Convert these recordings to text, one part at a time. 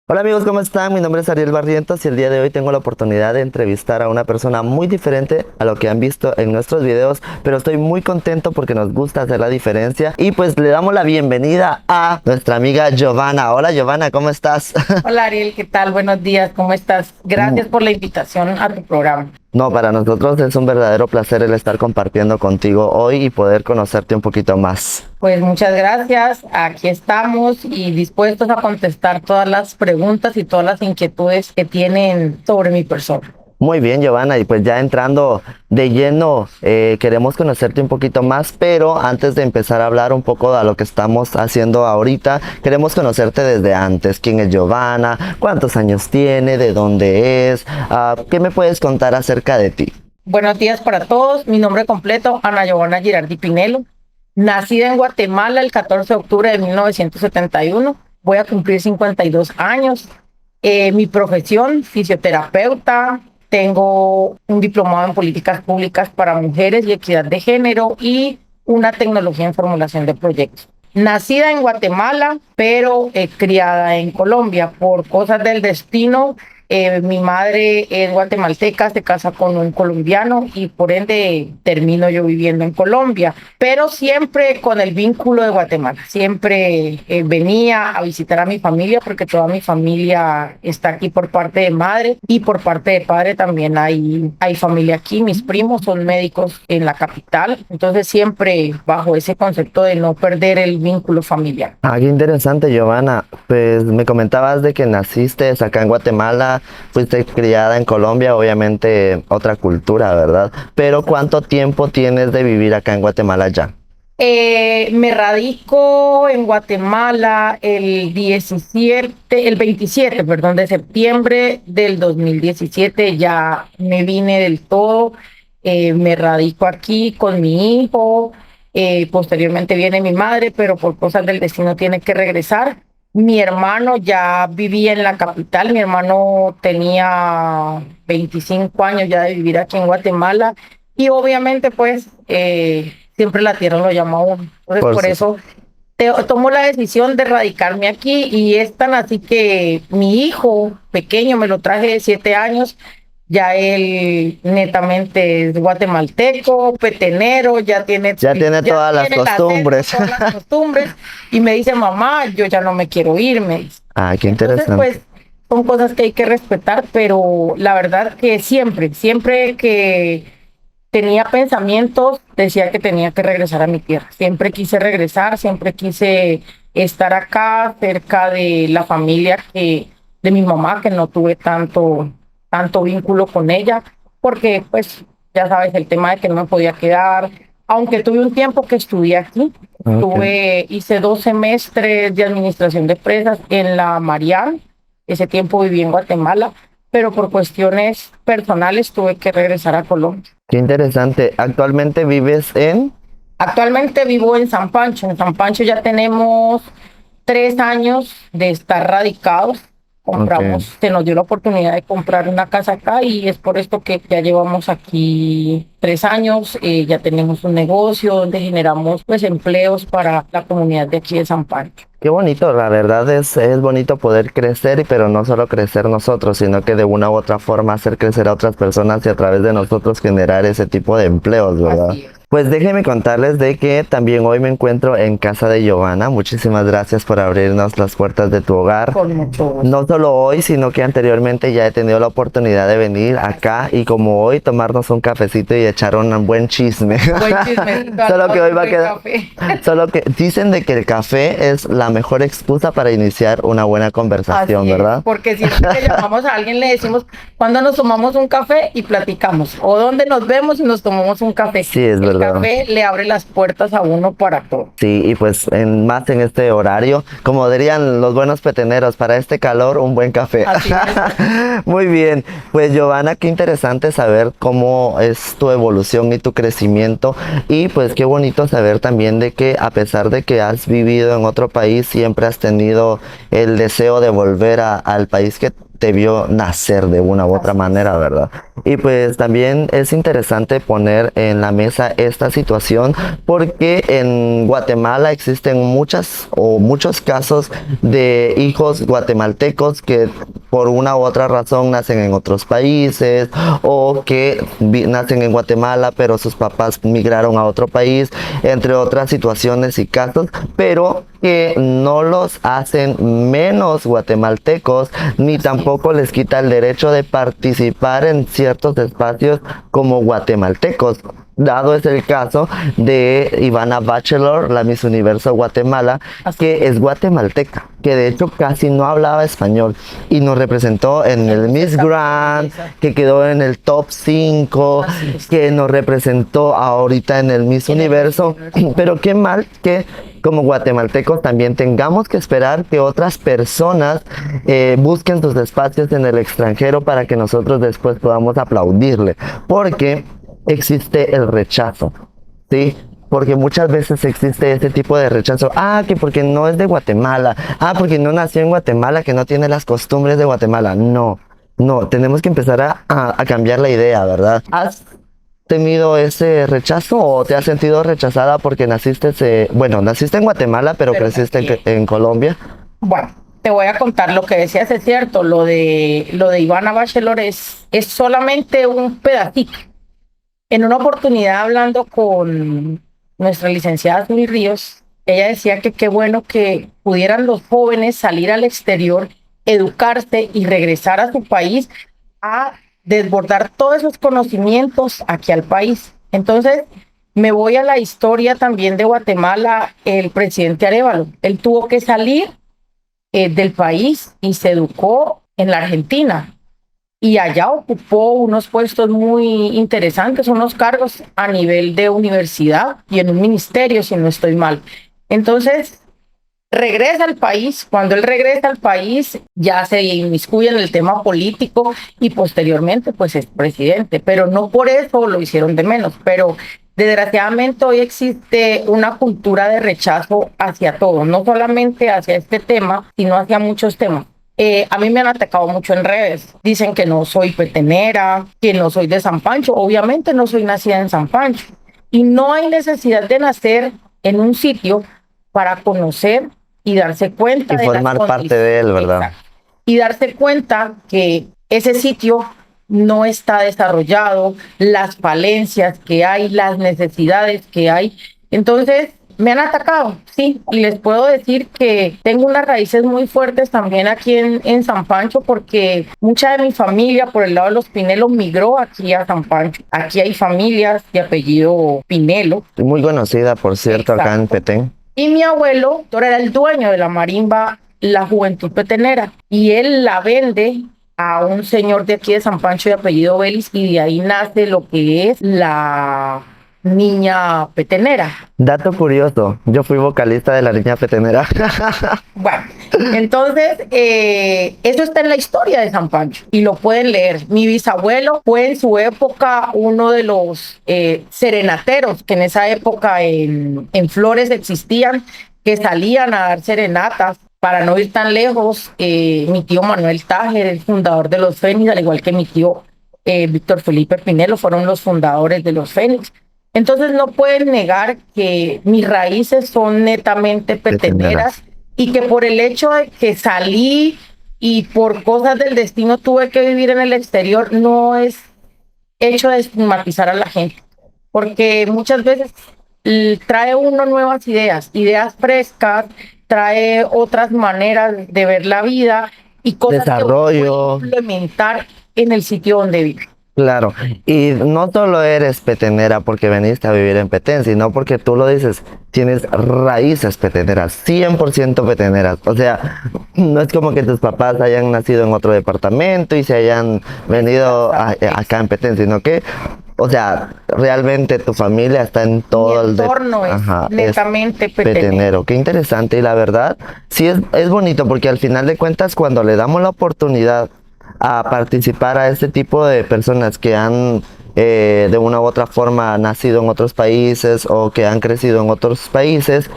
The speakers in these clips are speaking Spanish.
Hola amigos, ¿cómo están? Mi nombre es Ariel Barrientos y el día de hoy tengo la oportunidad de entrevistar a una persona muy diferente a lo que han visto en nuestros videos, pero estoy muy contento porque nos gusta hacer la diferencia y pues le damos la bienvenida a nuestra amiga Giovanna. Hola Giovanna, ¿cómo estás? Hola Ariel, ¿qué tal? Buenos días, ¿cómo estás? Gracias por la invitación a tu programa. No, para nosotros es un verdadero placer el estar compartiendo contigo hoy y poder conocerte un poquito más. Pues muchas gracias, aquí estamos y dispuestos a contestar todas las preguntas y todas las inquietudes que tienen sobre mi persona. Muy bien, Giovanna, y pues ya entrando de lleno, queremos conocerte un poquito más, pero antes de empezar a hablar un poco de lo que estamos haciendo ahorita, queremos conocerte desde antes. ¿Quién es Giovanna? ¿Cuántos años tiene? ¿De dónde es? ¿Qué me puedes contar acerca de ti? Buenos días para todos, mi nombre completo, Ana Giovanna Girardi Pinelo, nacida en Guatemala el 14 de octubre de 1971, voy a cumplir 52 años. Mi profesión, fisioterapeuta, tengo un diplomado en políticas públicas para mujeres y equidad de género y una tecnología en formulación de proyectos. Nacida en Guatemala, pero criada en Colombia por cosas del destino. Mi madre es guatemalteca, se casa con un colombiano y por ende termino yo viviendo en Colombia, pero siempre con el vínculo de Guatemala. Siempre venía a visitar a mi familia porque toda mi familia está aquí por parte de madre y por parte de padre también hay familia aquí. Mis primos son médicos en la capital, entonces siempre bajo ese concepto de no perder el vínculo familiar. Qué interesante, Giovanna. Pues me comentabas de que naciste acá en Guatemala, fuiste criada en Colombia, obviamente otra cultura, ¿verdad? Pero ¿cuánto tiempo tienes de vivir acá en Guatemala ya? Me radico en Guatemala el 27, perdón, de septiembre del 2017. Ya me vine del todo. Me radico aquí con mi hijo. Posteriormente viene mi madre, pero por cosas del destino tiene que regresar. Mi hermano ya vivía en la capital. Mi hermano tenía 25 años ya de vivir aquí en Guatemala. Y obviamente, pues, siempre la tierra lo llama a uno. Entonces, Por por su- eso tomo la decisión de radicarme aquí y es tan así que mi hijo pequeño me lo traje de 7 años. Ya él netamente es guatemalteco, petenero, Ya tiene ya todas las tiene el acento, costumbres. todas las costumbres. Y me dice, mamá, yo ya no me quiero ir, me dice. Qué Entonces, interesante. pues, son cosas que hay que respetar, pero la verdad que siempre que tenía pensamientos, decía que tenía que regresar a mi tierra. Siempre quise regresar, siempre quise estar acá, cerca de la familia de mi mamá, que no tuve tanto vínculo con ella, porque pues ya sabes, el tema de que no me podía quedar, aunque tuve un tiempo que estudié aquí, Okay. hice 2 semestres de administración de empresas en la Mariana. Ese tiempo viví en Guatemala, pero por cuestiones personales tuve que regresar a Colombia. Qué interesante. ¿Actualmente vives en? Actualmente vivo en San Pancho. En San Pancho ya tenemos 3 años de estar radicados. Okay. Se nos dio la oportunidad de comprar una casa acá y es por esto que ya llevamos aquí 3 años. Ya tenemos un negocio donde generamos pues empleos para la comunidad de aquí de San Pancho. Qué bonito, la verdad es bonito poder crecer, pero no solo crecer nosotros, sino que de una u otra forma hacer crecer a otras personas y a través de nosotros generar ese tipo de empleos, ¿verdad? Así es. Pues déjenme contarles de que también hoy me encuentro en casa de Giovanna. Muchísimas gracias por abrirnos las puertas de tu hogar. Con mucho gusto. No solo hoy, sino que anteriormente ya he tenido la oportunidad de venir acá y como hoy tomarnos un cafecito y echar un buen chisme. Buen chismecito al Solo que lado hoy de un va a buen quedar, café. solo que dicen de que el café es la mejor excusa para iniciar una buena conversación, Así es, ¿verdad? porque siempre que llamamos a alguien le decimos cuándo nos tomamos un café y platicamos, o dónde nos vemos y nos tomamos un café. Sí, es El verdad. café le abre las puertas a uno para todo. Sí, y pues más en este horario, como dirían los buenos peteneros, para este calor un buen café. Así es. Muy bien, pues Giovanna, qué interesante saber cómo es tu evolución y tu crecimiento y pues qué bonito saber también de que a pesar de que has vivido en otro país, siempre has tenido el deseo de volver al país que te vio nacer de una u otra manera, ¿verdad? Y pues también es interesante poner en la mesa esta situación porque en Guatemala existen muchos casos de hijos guatemaltecos que por una u otra razón nacen en otros países o que nacen en Guatemala pero sus papás migraron a otro país, entre otras situaciones y casos, pero que no los hacen menos guatemaltecos ni tampoco les quita el derecho de participar en ciertos espacios como guatemaltecos. Dado es el caso de Ivana Bachelor, la Miss Universo Guatemala, que es guatemalteca, que de hecho casi no hablaba español y nos representó en el Miss Grand, que quedó en el top 5, que nos representó ahorita en el Miss Universo, pero qué mal que como guatemaltecos también tengamos que esperar que otras personas busquen sus espacios en el extranjero para que nosotros después podamos aplaudirle, porque existe el rechazo, ¿sí? Porque muchas veces existe ese tipo de rechazo. Ah, que porque no es de Guatemala. Ah, porque no nació en Guatemala, que no tiene las costumbres de Guatemala. No, no, tenemos que empezar a cambiar la idea, ¿verdad? ¿Has tenido ese rechazo o te has sentido rechazada porque naciste en Guatemala, pero creciste en Colombia? Bueno, te voy a contar lo que decías, es cierto. Lo de Ivana Bachelor es solamente un pedacito. En una oportunidad hablando con nuestra licenciada Zuli Ríos, ella decía que qué bueno que pudieran los jóvenes salir al exterior, educarse y regresar a su país a desbordar todos esos conocimientos aquí al país. Entonces, me voy a la historia también de Guatemala. El presidente Arévalo, él tuvo que salir del país y se educó en la Argentina. Y allá ocupó unos puestos muy interesantes, unos cargos a nivel de universidad y en un ministerio, si no estoy mal. Entonces, regresa al país. Cuando él regresa al país, ya se inmiscuye en el tema político y posteriormente, pues es presidente. Pero no por eso lo hicieron de menos. Pero desgraciadamente hoy existe una cultura de rechazo hacia todo, no solamente hacia este tema, sino hacia muchos temas. A mí me han atacado mucho en redes. Dicen que no soy petenera, que no soy de San Pancho. Obviamente no soy nacida en San Pancho. Y no hay necesidad de nacer en un sitio para conocer y darse cuenta y de formar parte de él, ¿verdad? Exacto. Y darse cuenta que ese sitio no está desarrollado, las falencias que hay, las necesidades que hay. Entonces, me han atacado, sí, y les puedo decir que tengo unas raíces muy fuertes también aquí en San Pancho, porque mucha de mi familia por el lado de los Pinelo migró aquí a San Pancho. Aquí hay familias de apellido Pinelo. Muy conocida, por cierto, acá en Petén. Y mi abuelo era el dueño de la marimba La Juventud Petenera, y él la vende a un señor de aquí de San Pancho de apellido Vélez, y de ahí nace lo que es la Niña Petenera. Dato curioso, yo fui vocalista de la Niña Petenera. Bueno, entonces eso está en la historia de San Pancho y lo pueden leer. Mi bisabuelo fue en su época uno de los serenateros que en esa época en Flores existían, que salían a dar serenatas. Para no ir tan lejos, mi tío Manuel Tájer, el fundador de los Fénix, al igual que mi tío Víctor Felipe Pinelo, fueron los fundadores de los Fénix. Entonces no pueden negar que mis raíces son netamente peteneras y que por el hecho de que salí y por cosas del destino tuve que vivir en el exterior, no es hecho de estigmatizar a la gente, porque muchas veces trae uno nuevas ideas frescas, trae otras maneras de ver la vida y cosas desarrollo, que uno puede implementar en el sitio donde vive. Claro, y no solo eres petenera porque veniste a vivir en Petén, sino porque tú lo dices, tienes raíces peteneras, 100% peteneras. O sea, no es como que tus papás hayan nacido en otro departamento y se hayan venido acá en Petén, sino que, o sea, realmente tu familia está en todo el entorno, es netamente petenero. Qué interesante, y la verdad, sí es bonito porque al final de cuentas cuando le damos la oportunidad a participar a este tipo de personas que han de una u otra forma nacido en otros países o que han crecido en otros países,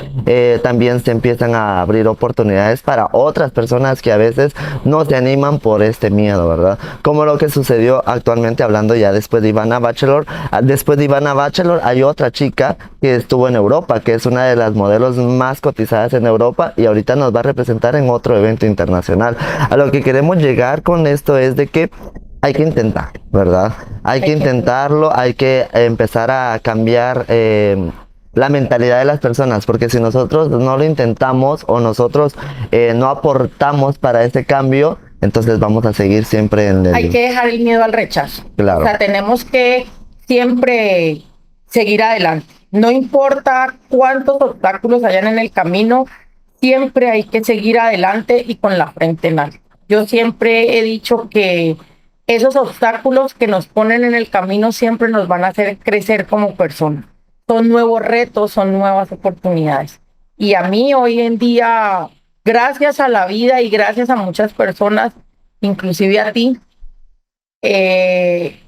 también se empiezan a abrir oportunidades para otras personas que a veces no se animan por este miedo, ¿verdad? Como lo que sucedió actualmente, hablando ya después de Ivana Bachelor. Después de Ivana Bachelor hay otra chica que estuvo en Europa, que es una de las modelos más cotizadas en Europa y ahorita nos va a representar en otro evento internacional. A lo que queremos llegar con esto es de que hay que intentar, ¿verdad? Hay que intentarlo, hay que empezar a cambiar la mentalidad de las personas, porque si nosotros no lo intentamos o nosotros no aportamos para ese cambio, entonces vamos a seguir siempre en Hay el... que dejar el miedo al rechazo. Claro. O sea, tenemos que siempre seguir adelante. No importa cuántos obstáculos hayan en el camino, siempre hay que seguir adelante y con la frente en alto. Yo siempre he dicho que esos obstáculos que nos ponen en el camino siempre nos van a hacer crecer como personas. Son nuevos retos, son nuevas oportunidades. Y a mí hoy en día, gracias a la vida y gracias a muchas personas, inclusive a ti, se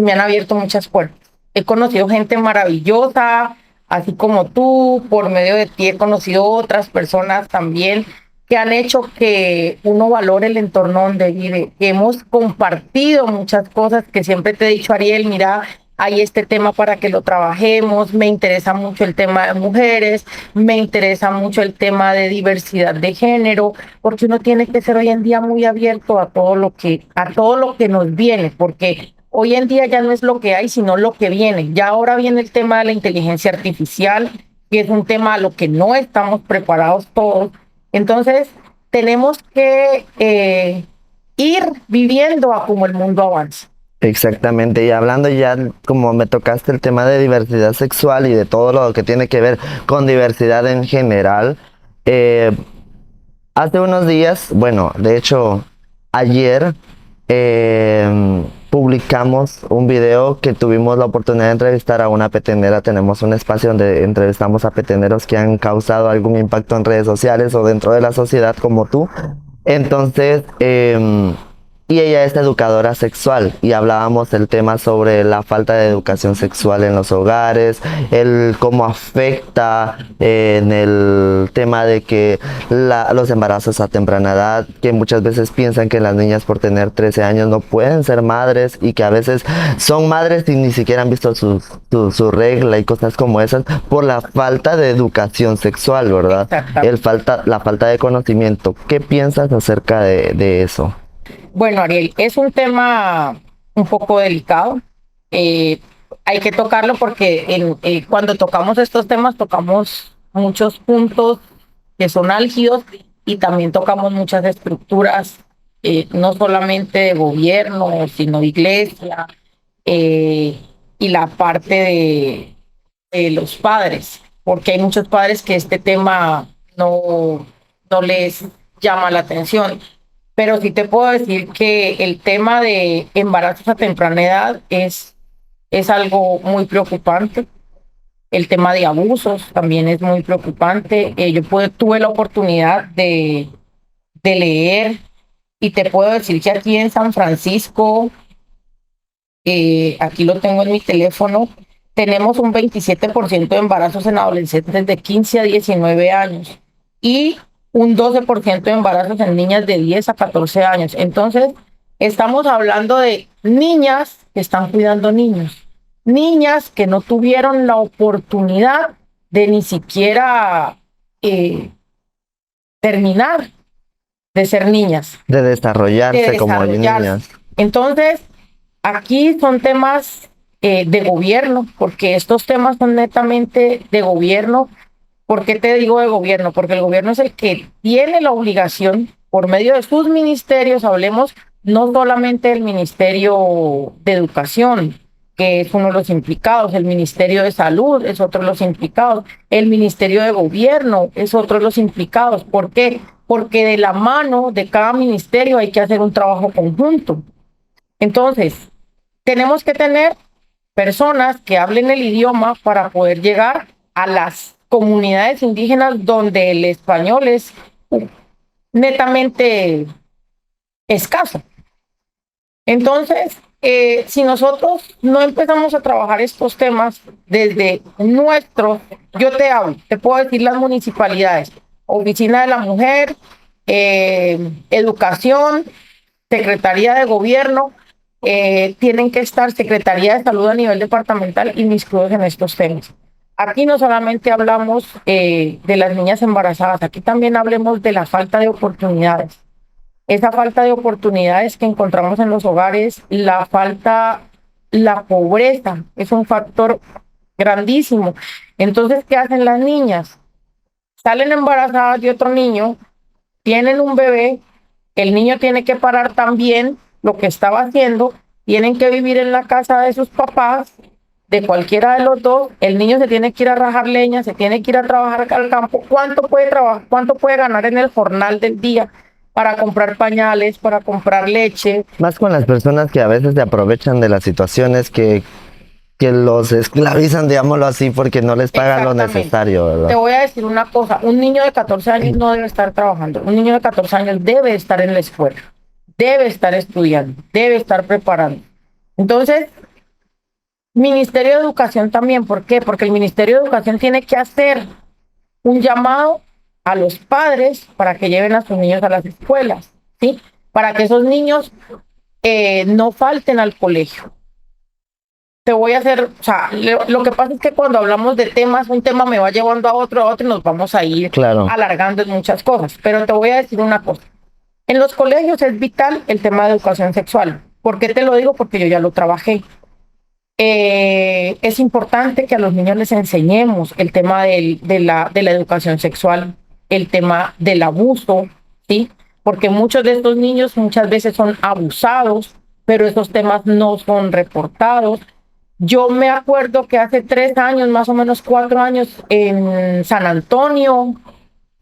me han abierto muchas puertas. He conocido gente maravillosa, así como tú, por medio de ti he conocido otras personas también que han hecho que uno valore el entorno donde vive. Hemos compartido muchas cosas que siempre te he dicho, Ariel, mira, hay este tema para que lo trabajemos, me interesa mucho el tema de mujeres, me interesa mucho el tema de diversidad de género, porque uno tiene que ser hoy en día muy abierto a todo lo que nos viene, porque hoy en día ya no es lo que hay, sino lo que viene. Ya ahora viene el tema de la inteligencia artificial, que es un tema a lo que no estamos preparados todos. Entonces, tenemos que ir viviendo a como el mundo avanza. Exactamente, y hablando ya, como me tocaste el tema de diversidad sexual y de todo lo que tiene que ver con diversidad en general, hace unos días, bueno, de hecho, ayer publicamos un video que tuvimos la oportunidad de entrevistar a una petenera. Tenemos un espacio donde entrevistamos a peteneros que han causado algún impacto en redes sociales o dentro de la sociedad como tú. Entonces, y ella es educadora sexual y hablábamos del tema sobre la falta de educación sexual en los hogares, el cómo afecta en el tema de que los embarazos a temprana edad, que muchas veces piensan que las niñas por tener 13 años no pueden ser madres y que a veces son madres y ni siquiera han visto su regla y cosas como esas por la falta de educación sexual, ¿verdad? La falta de conocimiento. ¿Qué piensas acerca de eso? Bueno, Ariel, es un tema un poco delicado. Hay que tocarlo porque cuando tocamos estos temas tocamos muchos puntos que son álgidos y también tocamos muchas estructuras, no solamente de gobierno, sino de iglesia y la parte de los padres, porque hay muchos padres que este tema no les llama la atención. Pero sí te puedo decir que el tema de embarazos a temprana edad es algo muy preocupante. El tema de abusos también es muy preocupante. Tuve la oportunidad de leer y te puedo decir que aquí en San Francisco, aquí lo tengo en mi teléfono, tenemos un 27% de embarazos en adolescentes de 15 a 19 años y un 12% de embarazos en niñas de 10 a 14 años. Entonces, estamos hablando de niñas que están cuidando niños, niñas que no tuvieron la oportunidad de ni siquiera terminar de ser niñas. De desarrollarse como niñas. Entonces, aquí son temas de gobierno, porque estos temas son netamente de gobierno. ¿Por qué te digo de gobierno? Porque el gobierno es el que tiene la obligación, por medio de sus ministerios, hablemos no solamente del Ministerio de Educación, que es uno de los implicados, el Ministerio de Salud es otro de los implicados, el Ministerio de Gobierno es otro de los implicados. ¿Por qué? Porque de la mano de cada ministerio hay que hacer un trabajo conjunto. Entonces, tenemos que tener personas que hablen el idioma para poder llegar a las comunidades indígenas donde el español es netamente escaso. Entonces, Si nosotros no empezamos a trabajar estos temas desde yo te hablo, te puedo decir las municipalidades, Oficina de la Mujer, Educación, Secretaría de Gobierno, tienen que estar Secretaría de Salud a nivel departamental inmiscuidos en estos temas. Aquí no solamente hablamos de las niñas embarazadas, aquí también hablemos de la falta de oportunidades. Esa falta de oportunidades que encontramos en los hogares, la pobreza, es un factor grandísimo. Entonces, ¿qué hacen las niñas? Salen embarazadas de otro niño, tienen un bebé, el niño tiene que parar también lo que estaba haciendo, tienen que vivir en la casa de sus papás, de cualquiera de los dos, el niño se tiene que ir a rajar leña, se tiene que ir a trabajar al campo. ¿Cuánto puede trabajar? ¿Cuánto puede ganar en el jornal del día para comprar pañales, para comprar leche? Más con las personas que a veces se aprovechan de las situaciones que los esclavizan, digámoslo así, porque no les pagan lo necesario, Te ¿verdad? voy a decir una cosa, un niño de 14 años no debe estar trabajando, un niño de 14 años debe estar en la escuela, debe estar estudiando, debe estar preparando. Entonces, Ministerio de Educación también, ¿por qué? Porque el Ministerio de Educación tiene que hacer un llamado a los padres para que lleven a sus niños a las escuelas, ¿sí? Para que esos niños no falten al colegio. Te voy a hacer, o sea, lo que pasa es que cuando hablamos de temas, un tema me va llevando a otro y nos vamos a ir Claro. alargando en muchas cosas. Pero te voy a decir una cosa. En los colegios es vital el tema de educación sexual. ¿Por qué te lo digo? Porque yo ya lo trabajé. Es importante que a los niños les enseñemos el tema de la educación sexual, el tema del abuso, ¿sí? Porque muchos de estos niños muchas veces son abusados, pero esos temas no son reportados. Yo me acuerdo que hace 3 años, más o menos 4 años, en San Antonio,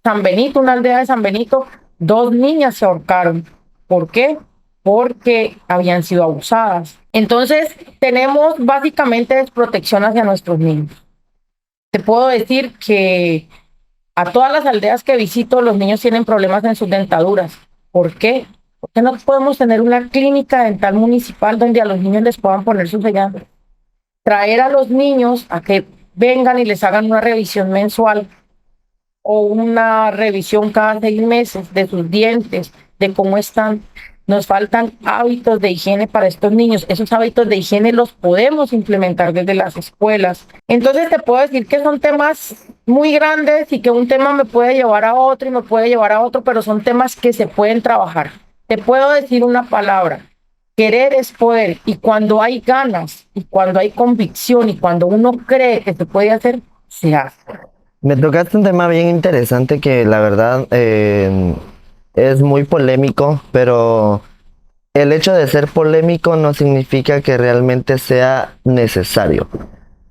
San Benito, una aldea de San Benito, 2 niñas se ahorcaron. ¿Por qué? Porque habían sido abusadas. Entonces, tenemos básicamente desprotección hacia nuestros niños. Te puedo decir que a todas las aldeas que visito, los niños tienen problemas en sus dentaduras. ¿Por qué? Porque no podemos tener una clínica dental municipal donde a los niños les puedan poner sus sellados. Traer a los niños a que vengan y les hagan una revisión mensual o una revisión cada 6 meses de sus dientes, de cómo están. Nos faltan hábitos de higiene para estos niños. Esos hábitos de higiene los podemos implementar desde las escuelas. Entonces te puedo decir que son temas muy grandes y que un tema me puede llevar a otro y me puede llevar a otro, pero son temas que se pueden trabajar. Te puedo decir una palabra. Querer es poder, y cuando hay ganas, y cuando hay convicción, y cuando uno cree que se puede hacer, se hace. Me tocaste un tema bien interesante que la verdad es muy polémico, pero el hecho de ser polémico no significa que realmente sea necesario.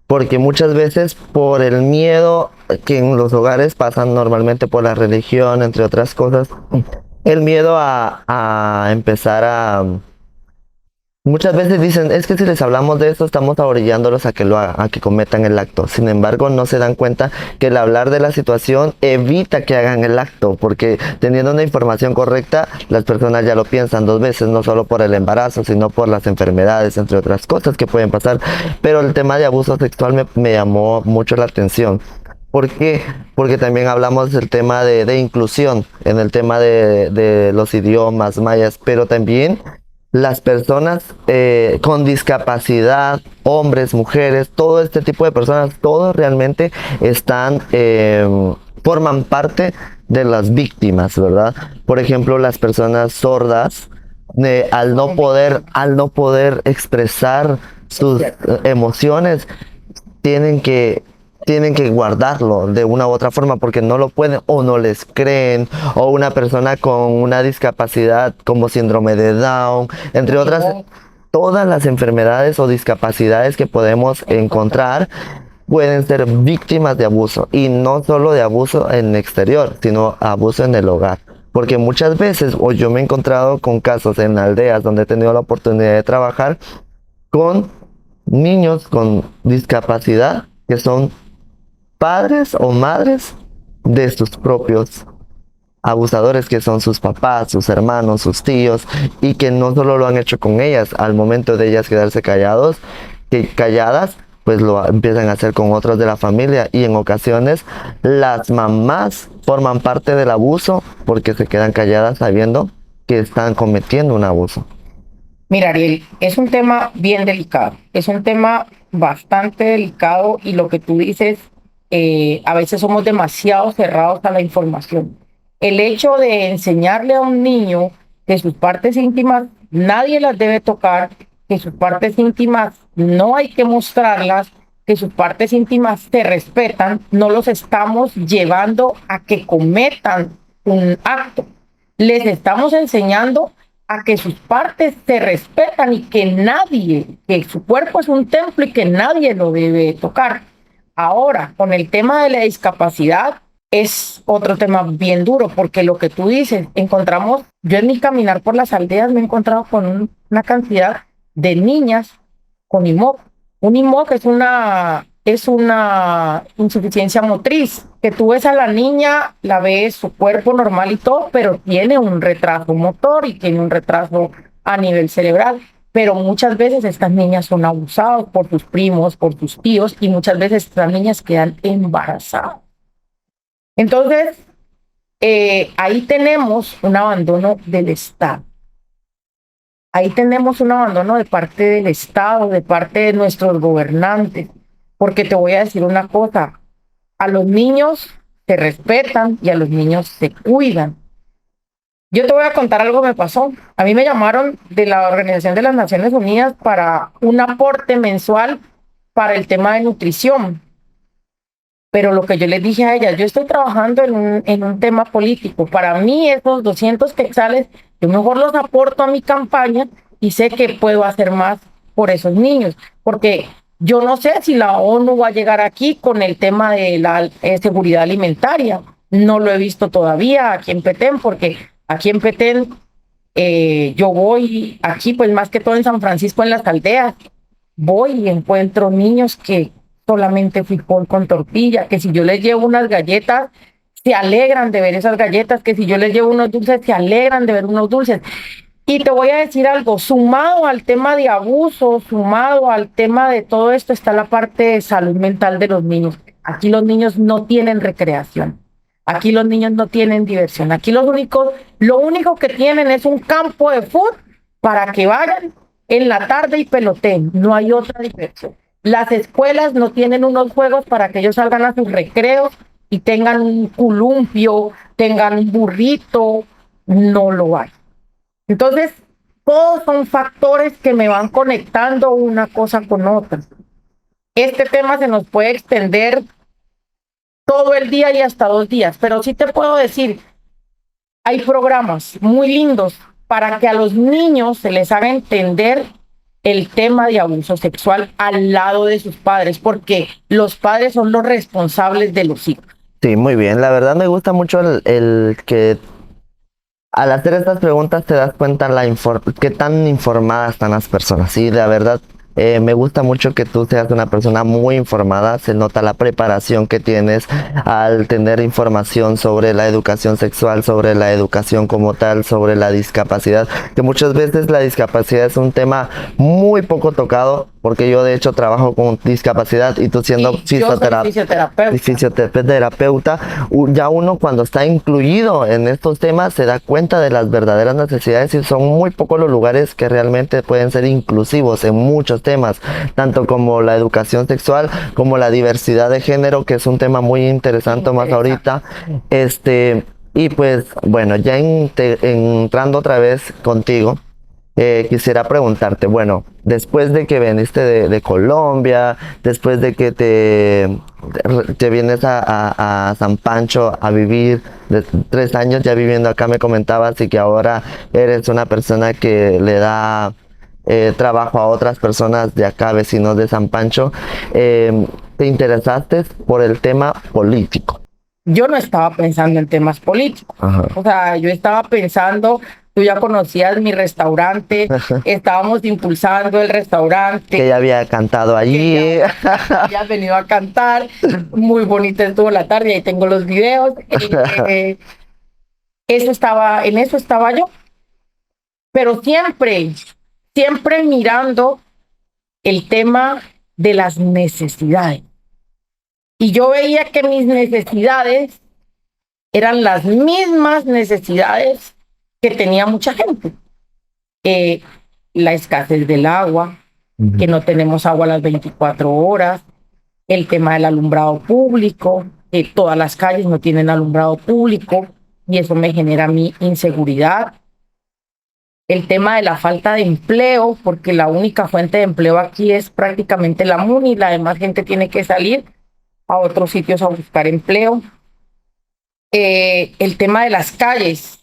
Porque muchas veces por el miedo que en los hogares pasan normalmente por la religión, entre otras cosas, el miedo a empezar a... Muchas veces dicen, es que si les hablamos de esto, estamos orillándolos a que lo hagan, a que cometan el acto. Sin embargo, no se dan cuenta que el hablar de la situación evita que hagan el acto, porque teniendo una información correcta, las personas ya lo piensan 2 veces, no solo por el embarazo, sino por las enfermedades, entre otras cosas que pueden pasar. Pero el tema de abuso sexual me llamó mucho la atención. ¿Por qué? Porque también hablamos del tema de inclusión, en el tema de los idiomas mayas, pero también las personas con discapacidad, hombres, mujeres, todo este tipo de personas, todos realmente están, forman parte de las víctimas, ¿verdad? Por ejemplo, las personas sordas, al no poder expresar sus emociones, tienen que guardarlo de una u otra forma porque no lo pueden o no les creen, o una persona con una discapacidad como síndrome de Down, entre otras, todas las enfermedades o discapacidades que podemos encontrar pueden ser víctimas de abuso, y no solo de abuso en el exterior, sino abuso en el hogar. Porque muchas veces, o yo me he encontrado con casos en aldeas donde he tenido la oportunidad de trabajar con niños con discapacidad que son padres o madres de sus propios abusadores que son sus papás, sus hermanos, sus tíos, y que no solo lo han hecho con ellas, al momento de ellas quedarse calladas, pues lo empiezan a hacer con otros de la familia, y en ocasiones las mamás forman parte del abuso porque se quedan calladas sabiendo que están cometiendo un abuso. Mira, Ariel, es un tema bien delicado, es un tema bastante delicado y lo que tú dices, a veces somos demasiado cerrados a la información. El hecho de enseñarle a un niño que sus partes íntimas nadie las debe tocar, que sus partes íntimas no hay que mostrarlas, que sus partes íntimas se respetan, no los estamos llevando a que cometan un acto. Les estamos enseñando a que sus partes se respetan y que nadie, que su cuerpo es un templo y que nadie lo debe tocar. Ahora, con el tema de la discapacidad, es otro tema bien duro, porque lo que tú dices, yo en mi caminar por las aldeas me he encontrado con una cantidad de niñas con IMOC. Un IMOC es una insuficiencia motriz, que tú ves a la niña, la ves su cuerpo normal y todo, pero tiene un retraso motor y tiene un retraso a nivel cerebral. Pero muchas veces estas niñas son abusadas por sus primos, por sus tíos, y muchas veces estas niñas quedan embarazadas. Entonces, ahí tenemos un abandono del Estado. Ahí tenemos un abandono de parte del Estado, de parte de nuestros gobernantes, porque te voy a decir una cosa, a los niños se respetan y a los niños se cuidan. Yo te voy a contar algo que me pasó. A mí me llamaron de la Organización de las Naciones Unidas para un aporte mensual para el tema de nutrición. Pero lo que yo les dije a ellas, yo estoy trabajando en un tema político. Para mí esos 200 quetzales, yo mejor los aporto a mi campaña y sé que puedo hacer más por esos niños. Porque yo no sé si la ONU va a llegar aquí con el tema de la seguridad alimentaria. No lo he visto todavía aquí en Petén, porque aquí en Petén yo voy, aquí pues más que todo en San Francisco, en las aldeas, voy y encuentro niños que solamente frijol con tortilla, que si yo les llevo unas galletas, se alegran de ver esas galletas, que si yo les llevo unos dulces, se alegran de ver unos dulces. Y te voy a decir algo, sumado al tema de abuso, sumado al tema de todo esto, está la parte de salud mental de los niños. Aquí los niños no tienen recreación. Aquí los niños no tienen diversión. Aquí lo único que tienen es un campo de fútbol para que vayan en la tarde y peloteen. No hay otra diversión. Las escuelas no tienen unos juegos para que ellos salgan a sus recreos y tengan un columpio, tengan un burrito. No lo hay. Entonces, todos son factores que me van conectando una cosa con otra. Este tema se nos puede extender todo el día y hasta 2 días, pero sí te puedo decir, hay programas muy lindos para que a los niños se les haga entender el tema de abuso sexual al lado de sus padres, porque los padres son los responsables de los hijos. Sí, muy bien. La verdad me gusta mucho el que al hacer estas preguntas te das cuenta qué tan informadas están las personas. Sí, la verdad, me gusta mucho que tú seas una persona muy informada. Se nota la preparación que tienes al tener información sobre la educación sexual, sobre la educación como tal, sobre la discapacidad, que muchas veces la discapacidad es un tema muy poco tocado, porque yo de hecho trabajo con discapacidad y tú siendo fisioterapeuta, ya uno cuando está incluido en estos temas se da cuenta de las verdaderas necesidades, y son muy pocos los lugares que realmente pueden ser inclusivos en muchos temas, tanto como la educación sexual como la diversidad de género, que es un tema muy interesante más ahorita. Y pues bueno, ya entrando otra vez contigo, quisiera preguntarte, bueno, después de que viniste de Colombia, después de que te vienes a San Pancho a vivir, de 3 años ya viviendo acá, me comentabas, y que ahora eres una persona que le da trabajo a otras personas de acá, vecinos de San Pancho, te interesaste por el tema político. Yo no estaba pensando en temas políticos. Ajá. O sea, yo estaba pensando, tú ya conocías mi restaurante, estábamos impulsando el restaurante. Que ya había cantado allí. Ya has venido a cantar, muy bonita estuvo la tarde, ahí tengo los videos. En eso estaba yo, pero siempre mirando el tema de las necesidades. Y yo veía que mis necesidades eran las mismas necesidades que tenía mucha gente. Eh, la escasez del agua, que no tenemos agua a las 24 horas, el tema del alumbrado público, que todas las calles no tienen alumbrado público y eso me genera mi inseguridad. El tema de la falta de empleo, porque la única fuente de empleo aquí es prácticamente la MUNI, la demás gente tiene que salir a otros sitios a buscar empleo. El tema de las calles,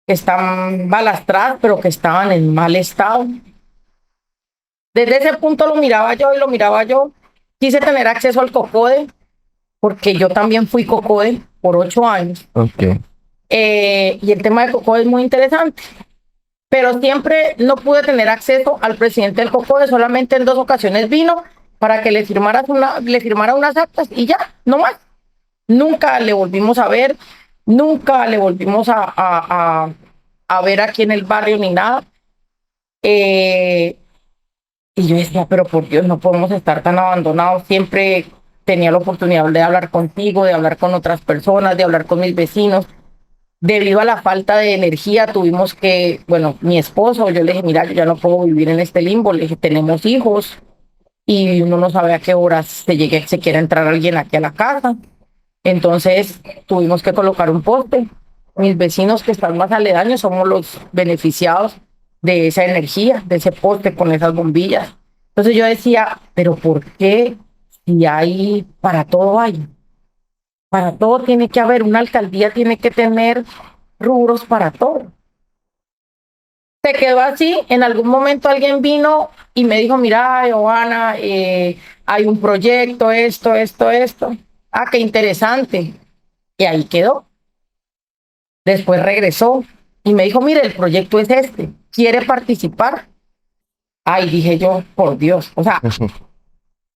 que están balastradas, pero que estaban en mal estado. Desde ese punto lo miraba yo y lo miraba yo. Quise tener acceso al COCODE, porque yo también fui COCODE por 8 años. Okay. Y el tema de COCODE es muy interesante. Pero siempre no pude tener acceso al presidente del COCODE, solamente en 2 ocasiones vino para que le firmara unas actas y ya, no más. Nunca le volvimos a ver, nunca le volvimos a ver aquí en el barrio ni nada. Y yo decía, pero por Dios, no podemos estar tan abandonados. Siempre tenía la oportunidad de hablar contigo, de hablar con otras personas, de hablar con mis vecinos. Debido a la falta de energía, tuvimos que, bueno, mi esposo, yo le dije, mira, yo ya no puedo vivir en este limbo. Le dije, tenemos hijos y uno no sabe a qué horas se quiera entrar alguien aquí a la casa. Entonces tuvimos que colocar un poste. Mis vecinos que están más aledaños somos los beneficiados de esa energía, de ese poste con esas bombillas. Entonces yo decía, pero ¿por qué si hay para todo hay? Para todo tiene que haber, una alcaldía tiene que tener rubros para todo. Se quedó así, en algún momento alguien vino y me dijo, mira, Giovanna, hay un proyecto, esto. Ah, qué interesante. Y ahí quedó. Después regresó y me dijo, mire, el proyecto es este, ¿quiere participar? Ay, dije yo, por Dios. O sea,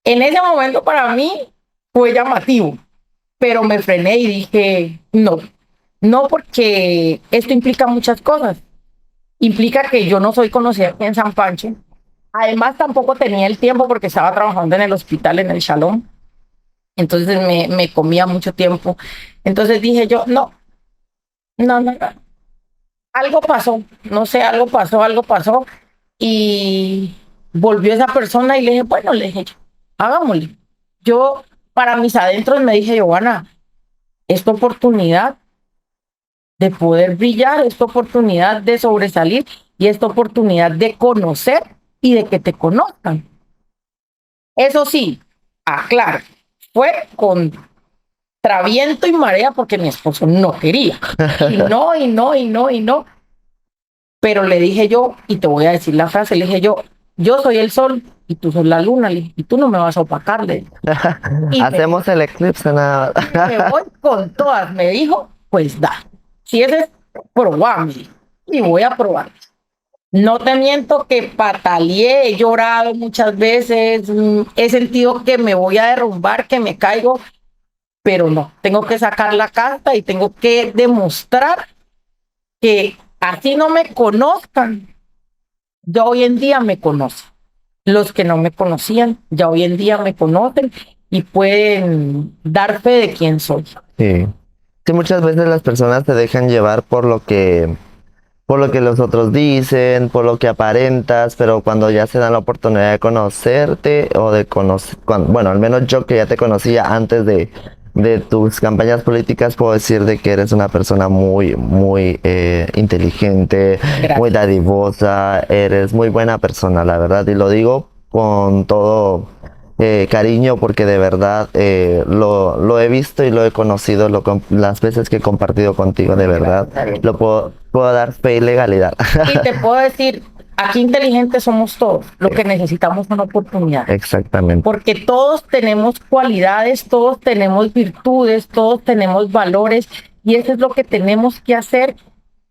en ese momento para mí fue llamativo, pero me frené y dije, no porque esto implica muchas cosas. Implica que yo no soy conocida aquí en San Pancho. Además, tampoco tenía el tiempo porque estaba trabajando en el hospital, en el Shalom. Entonces me comía mucho tiempo. Entonces dije yo, no. Algo pasó, no sé, algo pasó. Y volvió esa persona y le dije, bueno, le dije, hagámosle. Yo, para mis adentros, me dije, Giovanna, esta oportunidad de poder brillar, esta oportunidad de sobresalir y esta oportunidad de conocer y de que te conozcan. Eso sí, aclaro, fue con traviento y marea porque mi esposo no quería. Y no. Pero le dije yo, y te voy a decir la frase, le dije yo soy el sol y tú sos la luna, le dije, y tú no me vas a opacar, le dije. Hacemos el eclipse nada. Me voy con todas, me dijo, pues da. Si ese es, probame, y voy a probar. No te miento que pataleé, he llorado muchas veces, he sentido que me voy a derrumbar, que me caigo, pero no, tengo que sacar la carta y tengo que demostrar que así no me conozcan, ya hoy en día me conocen. Los que no me conocían, ya hoy en día me conocen y pueden dar fe de quién soy. Sí. Sí, muchas veces las personas se dejan llevar por lo que los otros dicen, por lo que aparentas, pero cuando ya se dan la oportunidad de conocerte o de conocer, bueno, al menos yo que ya te conocía antes de tus campañas políticas, puedo decir de que eres una persona muy inteligente, Gracias. muy dadivosa, eres muy buena persona, la verdad, y lo digo con todo cariño porque de verdad lo he visto y lo he conocido las veces que he compartido contigo, de verdad, lo puedo dar fe y legalidad. Y te puedo decir, aquí inteligentes somos todos, lo que necesitamos es una oportunidad. Exactamente. Porque todos tenemos cualidades, todos tenemos virtudes, todos tenemos valores y eso es lo que tenemos que hacer,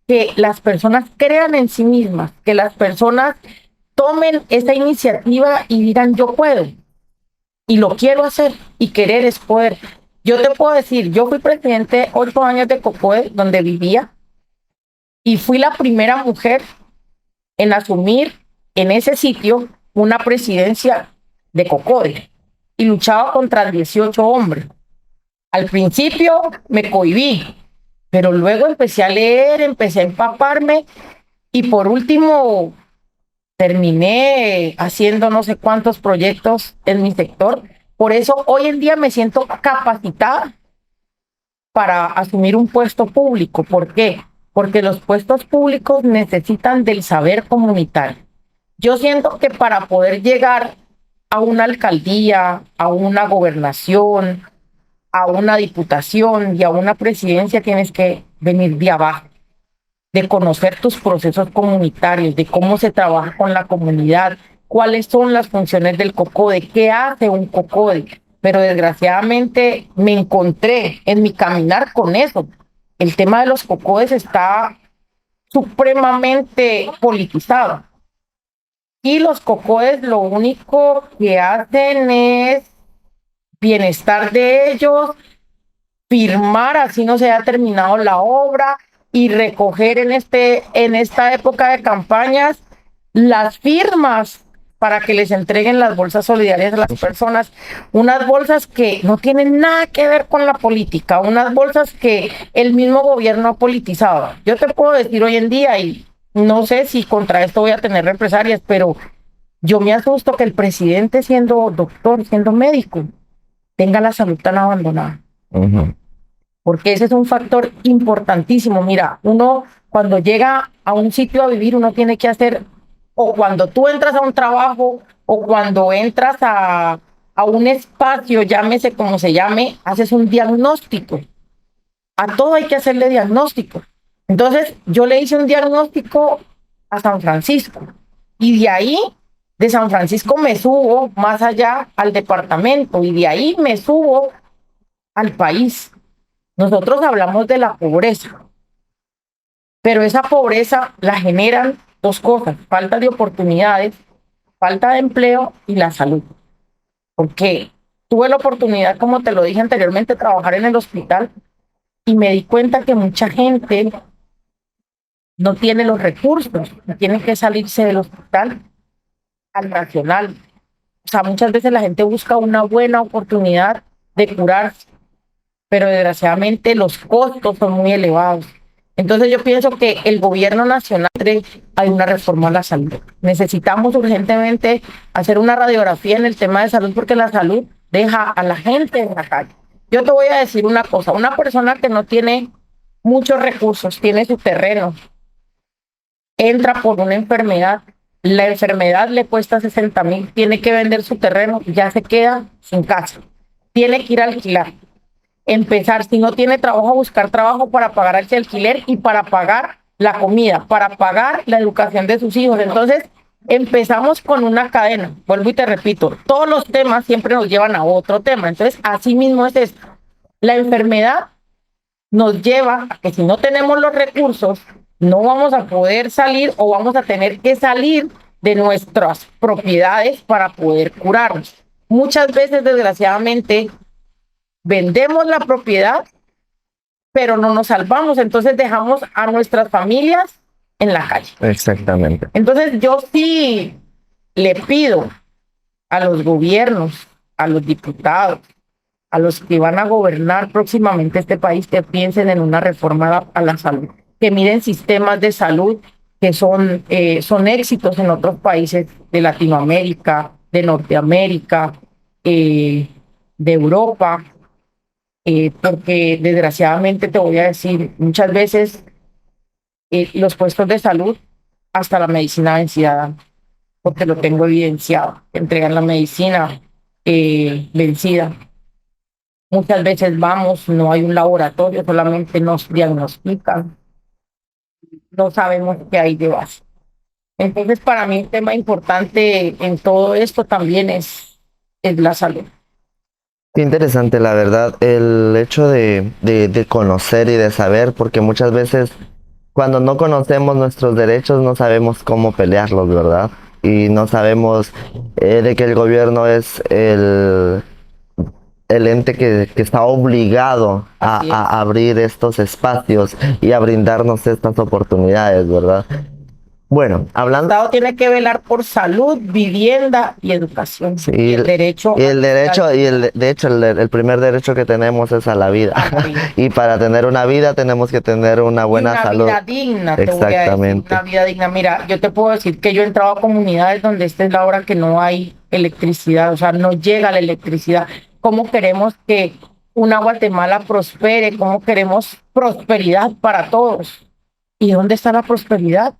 que las personas crean en sí mismas, que las personas tomen esa iniciativa y digan yo puedo y lo quiero hacer y querer es poder. Yo te puedo decir, yo fui presidente 8 años de COCODE donde vivía y fui la primera mujer en asumir en ese sitio una presidencia de COCODE y luchaba contra 18 hombres. Al principio me cohibí, pero luego empecé a leer, empecé a empaparme y por último terminé haciendo no sé cuántos proyectos en mi sector. Por eso hoy en día me siento capacitada para asumir un puesto público. ¿Por qué? Porque los puestos públicos necesitan del saber comunitario. Yo siento que para poder llegar a una alcaldía, a una gobernación, a una diputación y a una presidencia, tienes que venir de abajo, de conocer tus procesos comunitarios, de cómo se trabaja con la comunidad, cuáles son las funciones del COCODE, qué hace un COCODE. Pero desgraciadamente me encontré en mi caminar con eso. El tema de los COCODES está supremamente politizado. Y los COCODES lo único que hacen es bienestar de ellos, firmar así no se haya terminado la obra y recoger en esta época de campañas las firmas para que les entreguen las bolsas solidarias a las personas, unas bolsas que no tienen nada que ver con la política, unas bolsas que el mismo gobierno ha politizado. Yo te puedo decir hoy en día, y no sé si contra esto voy a tener represalias, pero yo me asusto que el presidente, siendo doctor, siendo médico, tenga la salud tan abandonada. Porque ese es un factor importantísimo. Mira, uno cuando llega a un sitio a vivir, uno tiene que hacer, o cuando tú entras a un trabajo, o cuando entras a un espacio, llámese como se llame, haces un diagnóstico. A todo hay que hacerle diagnóstico. Entonces, yo le hice un diagnóstico a San Francisco. Y de ahí, de San Francisco me subo más allá al departamento. Y de ahí me subo al país. Nosotros hablamos de la pobreza, pero esa pobreza la generan dos cosas: falta de oportunidades, falta de empleo y la salud. Porque tuve la oportunidad, como te lo dije anteriormente, de trabajar en el hospital y me di cuenta que mucha gente no tiene los recursos y tiene que salirse del hospital al nacional. O sea, muchas veces la gente busca una buena oportunidad de curarse, pero desgraciadamente los costos son muy elevados. Entonces yo pienso que el gobierno nacional hay una reforma a la salud. Necesitamos urgentemente hacer una radiografía en el tema de salud, porque la salud deja a la gente en la calle. Yo te voy a decir una cosa: una persona que no tiene muchos recursos, tiene su terreno, entra por una enfermedad, la enfermedad le cuesta 60,000, tiene que vender su terreno, ya se queda sin casa, tiene que ir a alquilar. Empezar, si no tiene trabajo, a buscar trabajo para pagar ese alquiler y para pagar la comida, para pagar la educación de sus hijos. Entonces, empezamos con una cadena. Vuelvo y te repito, todos los temas siempre nos llevan a otro tema. Entonces, así mismo es esto. La enfermedad nos lleva a que si no tenemos los recursos, no vamos a poder salir, o vamos a tener que salir de nuestras propiedades para poder curarnos. Muchas veces, desgraciadamente, vendemos la propiedad, pero no nos salvamos. Entonces dejamos a nuestras familias en la calle. Exactamente. Entonces yo sí le pido a los gobiernos, a los diputados, a los que van a gobernar próximamente este país, que piensen en una reforma a la salud, que miren sistemas de salud que son éxitos en otros países de Latinoamérica, de Norteamérica, de Europa. Porque desgraciadamente te voy a decir, muchas veces los puestos de salud, hasta la medicina vencida dan, porque lo tengo evidenciado, entregan la medicina vencida. Muchas veces vamos, no hay un laboratorio, solamente nos diagnostican, no sabemos qué hay de base. Entonces, para mí un tema importante en todo esto también es la salud. Qué interesante, la verdad, el hecho de conocer y de saber, porque muchas veces cuando no conocemos nuestros derechos no sabemos cómo pelearlos, ¿verdad? Y no sabemos de que el gobierno es el ente que está obligado Así es. a abrir estos espacios y a brindarnos estas oportunidades, ¿verdad? Bueno, El hablando, Estado tiene que velar por salud, vivienda y educación. sí, Y el derecho y el derecho, y vida, de hecho el primer derecho que tenemos es a la vida. a la vida. Y para tener una vida tenemos que tener una Y buena una salud. vida digna, te voy a decir, Exactamente. una vida digna. Mira, yo te puedo decir que yo he entrado a comunidades donde esta es la hora que no hay electricidad, o sea, no llega la electricidad. ¿Cómo queremos que una Guatemala prospere? ¿Cómo queremos prosperidad para todos? ¿Y dónde está la prosperidad?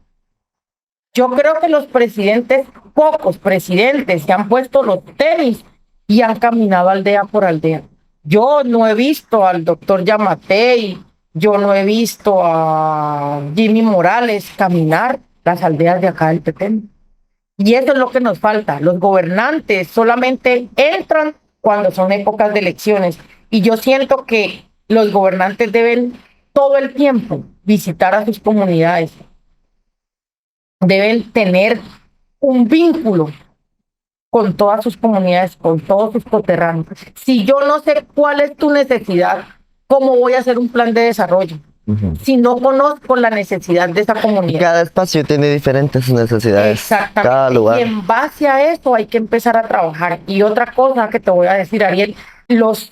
Yo creo que los presidentes, pocos presidentes, se han puesto los tenis y han caminado aldea por aldea. Yo no he visto al doctor Yamatei, yo no he visto a Jimmy Morales caminar las aldeas de acá del Petén. Y eso es lo que nos falta. Los gobernantes solamente entran cuando son épocas de elecciones. Y yo siento que los gobernantes deben todo el tiempo visitar a sus comunidades, deben tener un vínculo con todas sus comunidades, con todos sus coterráneos. Si yo no sé cuál es tu necesidad, ¿cómo voy a hacer un plan de desarrollo? Si no conozco la necesidad de esa comunidad. Cada espacio tiene diferentes necesidades. Exactamente. Cada lugar. Y en base a eso hay que empezar a trabajar. Y otra cosa que te voy a decir, Ariel, los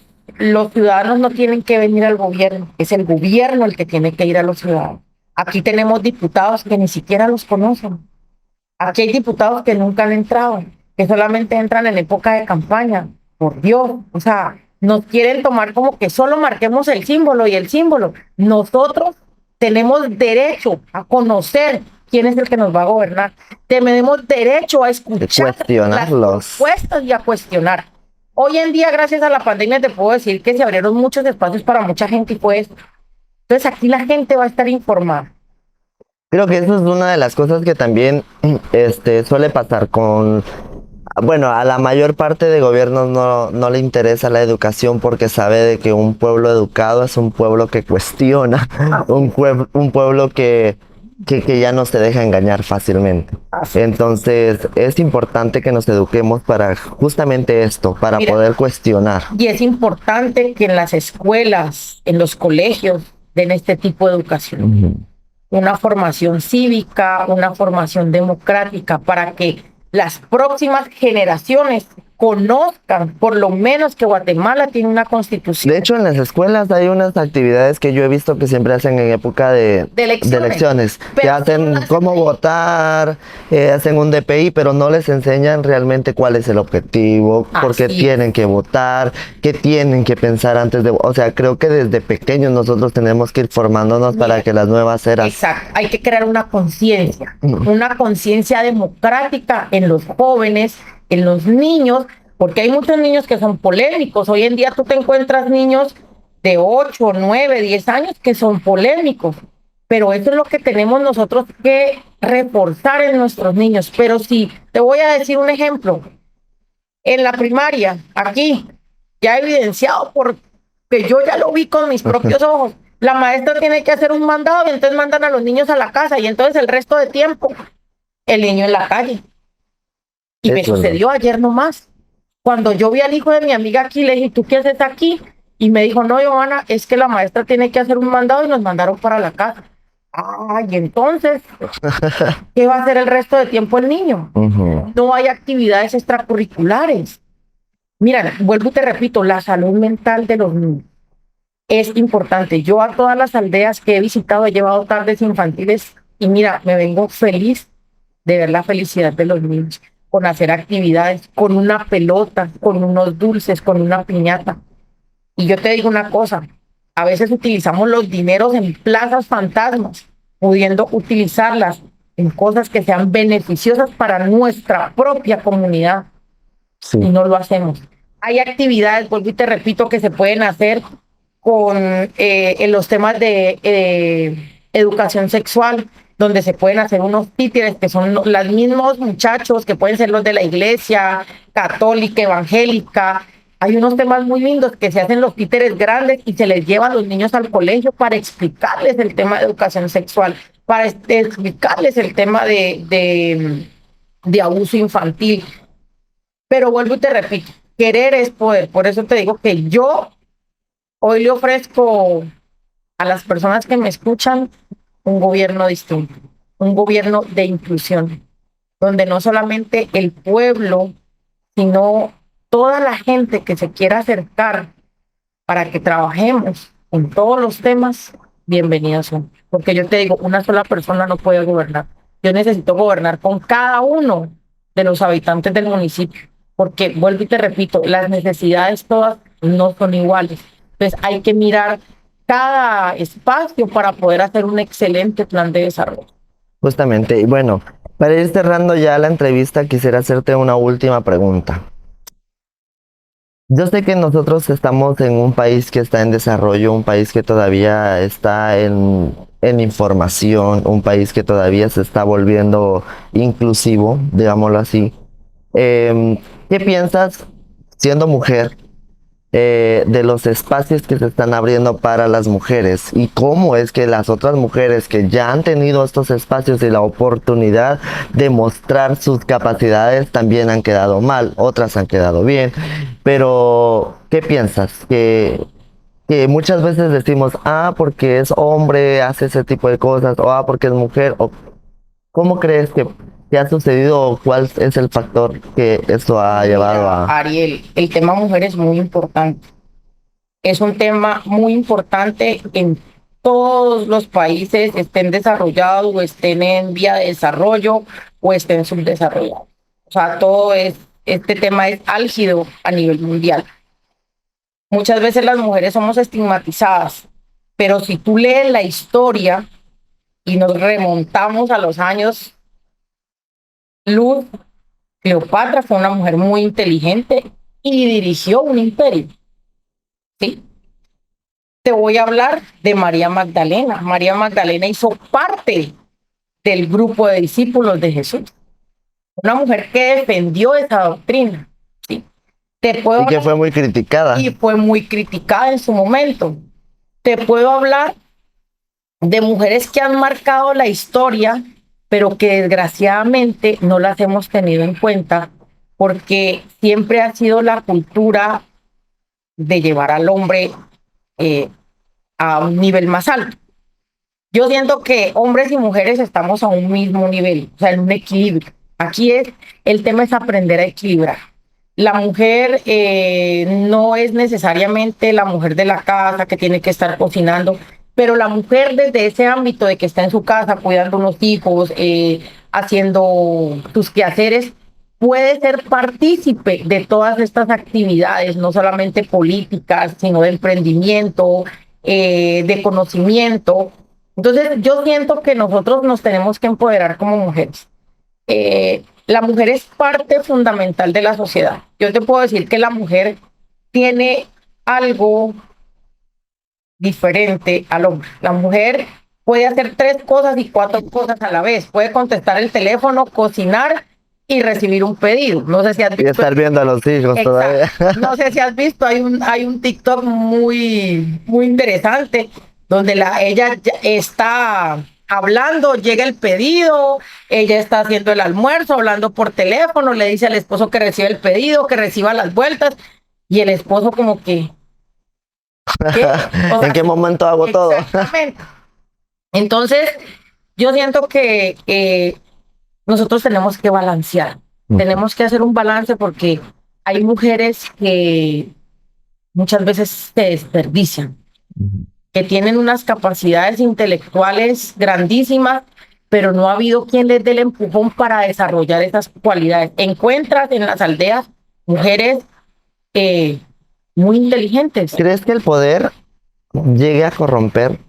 ciudadanos no tienen que venir al gobierno, es el gobierno el que tiene que ir a los ciudadanos. Aquí tenemos diputados que ni siquiera los conocen. Aquí hay diputados que nunca han entrado, que solamente entran en época de campaña. Por Dios, o sea, nos quieren tomar como que solo marquemos el símbolo y el símbolo. Nosotros tenemos derecho a conocer quién es el que nos va a gobernar. Tenemos derecho a escuchar las propuestas y a cuestionar. Hoy en día, gracias a la pandemia, te puedo decir que se abrieron muchos espacios para mucha gente y pues, entonces aquí la gente va a estar informada. Creo que eso es una de las cosas que también suele pasar con, bueno, a la mayor parte de gobiernos no le interesa la educación porque sabe de que un pueblo educado es un pueblo que cuestiona, un pueblo que ya no se deja engañar fácilmente. Entonces es importante que nos eduquemos para justamente esto, para poder cuestionar. Y es importante que en las escuelas, en los colegios, den este tipo de educación. Una formación cívica, una formación democrática, para que las próximas generaciones conozcan por lo menos que Guatemala tiene una constitución. De hecho, en las escuelas hay unas actividades que yo he visto que siempre hacen en época de elecciones, que hacen cómo votar, hacen un DPI, pero no les enseñan realmente cuál es el objetivo, por qué tienen que votar, qué tienen que pensar antes de... O sea, creo que desde pequeños nosotros tenemos que ir formándonos para que las nuevas eras... Exacto, hay que crear una conciencia democrática en los jóvenes, en los niños, porque hay muchos niños que son polémicos. Hoy en día tú te encuentras niños de 8, 9, 10 años que son polémicos, pero eso es lo que tenemos nosotros que reforzar en nuestros niños. Pero sí, te voy a decir un ejemplo. En la primaria, aquí, ya evidenciado porque yo ya lo vi con mis propios ojos, la maestra tiene que hacer un mandado y entonces mandan a los niños a la casa y entonces el resto de tiempo el niño en la calle. Y me sucedió ayer nomás. Cuando yo vi al hijo de mi amiga aquí, le dije, ¿tú qué haces aquí? Y me dijo, no, Giovanna, es que la maestra tiene que hacer un mandado y nos mandaron para la casa. Ay, entonces, ¿qué va a hacer el resto de tiempo el niño? No hay actividades extracurriculares. Mira, vuelvo y te repito, la salud mental de los niños es importante. Yo a todas las aldeas que he visitado he llevado tardes infantiles y mira, me vengo feliz de ver la felicidad de los niños, con hacer actividades, con una pelota, con unos dulces, con una piñata. Y yo te digo una cosa, a veces utilizamos los dineros en plazas fantasmas, pudiendo utilizarlas en cosas que sean beneficiosas para nuestra propia comunidad. Sí. Y no lo hacemos. Hay actividades, vuelvo y te repito, que se pueden hacer con en los temas de educación sexual, donde se pueden hacer unos títeres que son los mismos muchachos, que pueden ser los de la iglesia católica, evangélica. Hay unos temas muy lindos que se hacen los títeres grandes y se les lleva a los niños al colegio para explicarles el tema de educación sexual, para explicarles el tema de abuso infantil. Pero vuelvo y te repito, querer es poder. Por eso te digo que yo hoy le ofrezco a las personas que me escuchan un gobierno distinto, un gobierno de inclusión, donde no solamente el pueblo, sino toda la gente que se quiera acercar para que trabajemos en todos los temas, bienvenidos son. Porque yo te digo, una sola persona no puede gobernar. Yo necesito gobernar con cada uno de los habitantes del municipio, porque vuelvo y te repito, las necesidades todas no son iguales. Entonces hay que mirar cada espacio para poder hacer un excelente plan de desarrollo. Justamente, y bueno, para ir cerrando ya la entrevista, quisiera hacerte una última pregunta. Yo sé que nosotros estamos en un país que está en desarrollo, un país que todavía está en información, un país que todavía se está volviendo inclusivo, digámoslo así. ¿Qué piensas, siendo mujer, de los espacios que se están abriendo para las mujeres y cómo es que las otras mujeres que ya han tenido estos espacios y la oportunidad de mostrar sus capacidades también han quedado mal, otras han quedado bien? Pero, ¿qué piensas? Que muchas veces decimos, ah, porque es hombre, hace ese tipo de cosas, o ah, porque es mujer, o ¿cómo crees que ha sucedido o cuál es el factor que eso ha llevado Mira, a... Ariel, el tema mujer es muy importante. Es un tema muy importante en todos los países, estén desarrollados o estén en vía de desarrollo o estén subdesarrollados. O sea, este tema es álgido a nivel mundial. Muchas veces las mujeres somos estigmatizadas, pero si tú lees la historia y nos remontamos a los años luz, Cleopatra fue una mujer muy inteligente y dirigió un imperio, ¿sí? Te voy a hablar de María Magdalena. María Magdalena hizo parte del grupo de discípulos de Jesús. Una mujer que defendió esa doctrina, ¿sí? Te puedo Y que fue muy criticada. y fue muy criticada en su momento. Te puedo hablar de mujeres que han marcado la historia, pero que desgraciadamente no las hemos tenido en cuenta porque siempre ha sido la cultura de llevar al hombre a un nivel más alto. Yo siento que hombres y mujeres estamos a un mismo nivel, o sea, en un equilibrio. Aquí el tema es aprender a equilibrar. La mujer no es necesariamente la mujer de la casa que tiene que estar cocinando, pero la mujer desde ese ámbito de que está en su casa cuidando unos hijos, haciendo sus quehaceres, puede ser partícipe de todas estas actividades, no solamente políticas, sino de emprendimiento, de conocimiento. Entonces, yo siento que nosotros nos tenemos que empoderar como mujeres. La mujer es parte fundamental de la sociedad. Yo te puedo decir que la mujer tiene algo diferente al hombre. La mujer puede hacer 3 cosas y 4 cosas a la vez. Puede contestar el teléfono, cocinar y recibir un pedido. No sé si has visto. Y estar viendo a los hijos. Exacto. Todavía. No sé si has visto, hay un TikTok muy interesante donde ella está hablando, llega el pedido, ella está haciendo el almuerzo, hablando por teléfono, le dice al esposo que recibe el pedido, que reciba las vueltas, y el esposo como que... ¿En qué momento hago todo? Exactamente. Entonces, yo siento que nosotros tenemos que balancear, tenemos que hacer un balance porque hay mujeres que muchas veces se desperdician, que tienen unas capacidades intelectuales grandísimas, pero no ha habido quien les dé el empujón para desarrollar esas cualidades. Encuentras en las aldeas mujeres muy inteligentes. ¿Crees que el poder llegue a corromper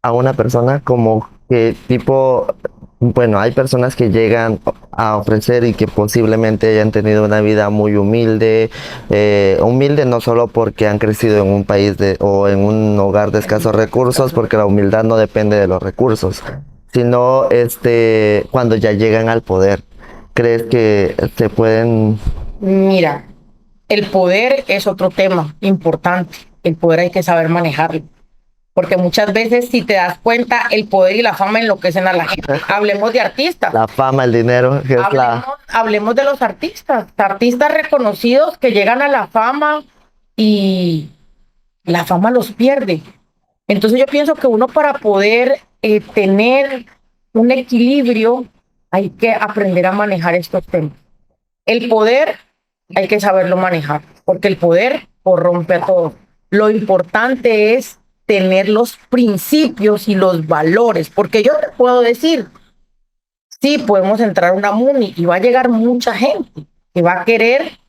a una persona? Como que tipo, bueno, hay personas que llegan a ofrecer y que posiblemente hayan tenido una vida muy humilde, humilde no solo porque han crecido en un país o en un hogar de escasos recursos, porque la humildad no depende de los recursos, sino cuando ya llegan al poder. ¿Crees que se pueden...? Mira, el poder es otro tema importante. El poder hay que saber manejarlo. Porque muchas veces, si te das cuenta, el poder y la fama enloquecen a la gente. Hablemos de artistas. La fama, el dinero, que hablemos de los artistas reconocidos que llegan a la fama y la fama los pierde. Entonces yo pienso que uno para poder tener un equilibrio hay que aprender a manejar estos temas. El poder hay que saberlo manejar, porque el poder corrompe a todos. Lo importante es tener los principios y los valores, porque yo te puedo decir, sí, podemos entrar a una MUNI y va a llegar mucha gente que va a querer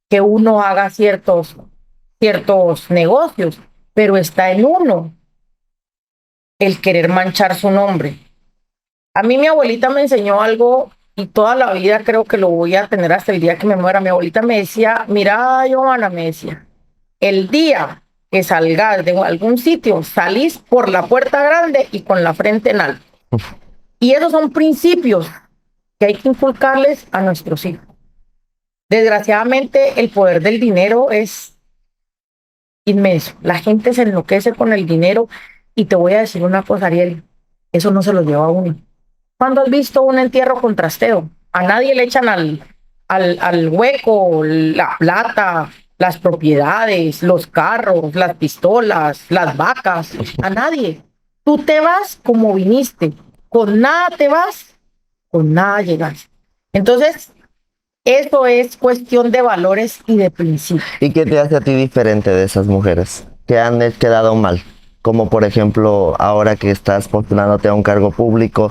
que uno haga ciertos negocios, pero está en uno el querer manchar su nombre. A mí mi abuelita me enseñó algo y toda la vida creo que lo voy a tener hasta el día que me muera. Mi abuelita me decía, mira, Giovanna, me decía, el día que salgas de algún sitio, salís por la puerta grande y con la frente en alto. Y esos son principios que hay que inculcarles a nuestros hijos. Desgraciadamente, el poder del dinero es inmenso. La gente se enloquece con el dinero y te voy a decir una cosa, Ariel, eso no se lo lleva a uno. ¿Cuándo has visto un entierro con trasteo? A nadie le echan al hueco la plata, las propiedades, los carros, las pistolas, las vacas. A nadie. Tú te vas como viniste. Con nada te vas, con nada llegas. Entonces, eso es cuestión de valores y de principios. ¿Y qué te hace a ti diferente de esas mujeres que han quedado mal? Como por ejemplo, ahora que estás postulándote a un cargo público,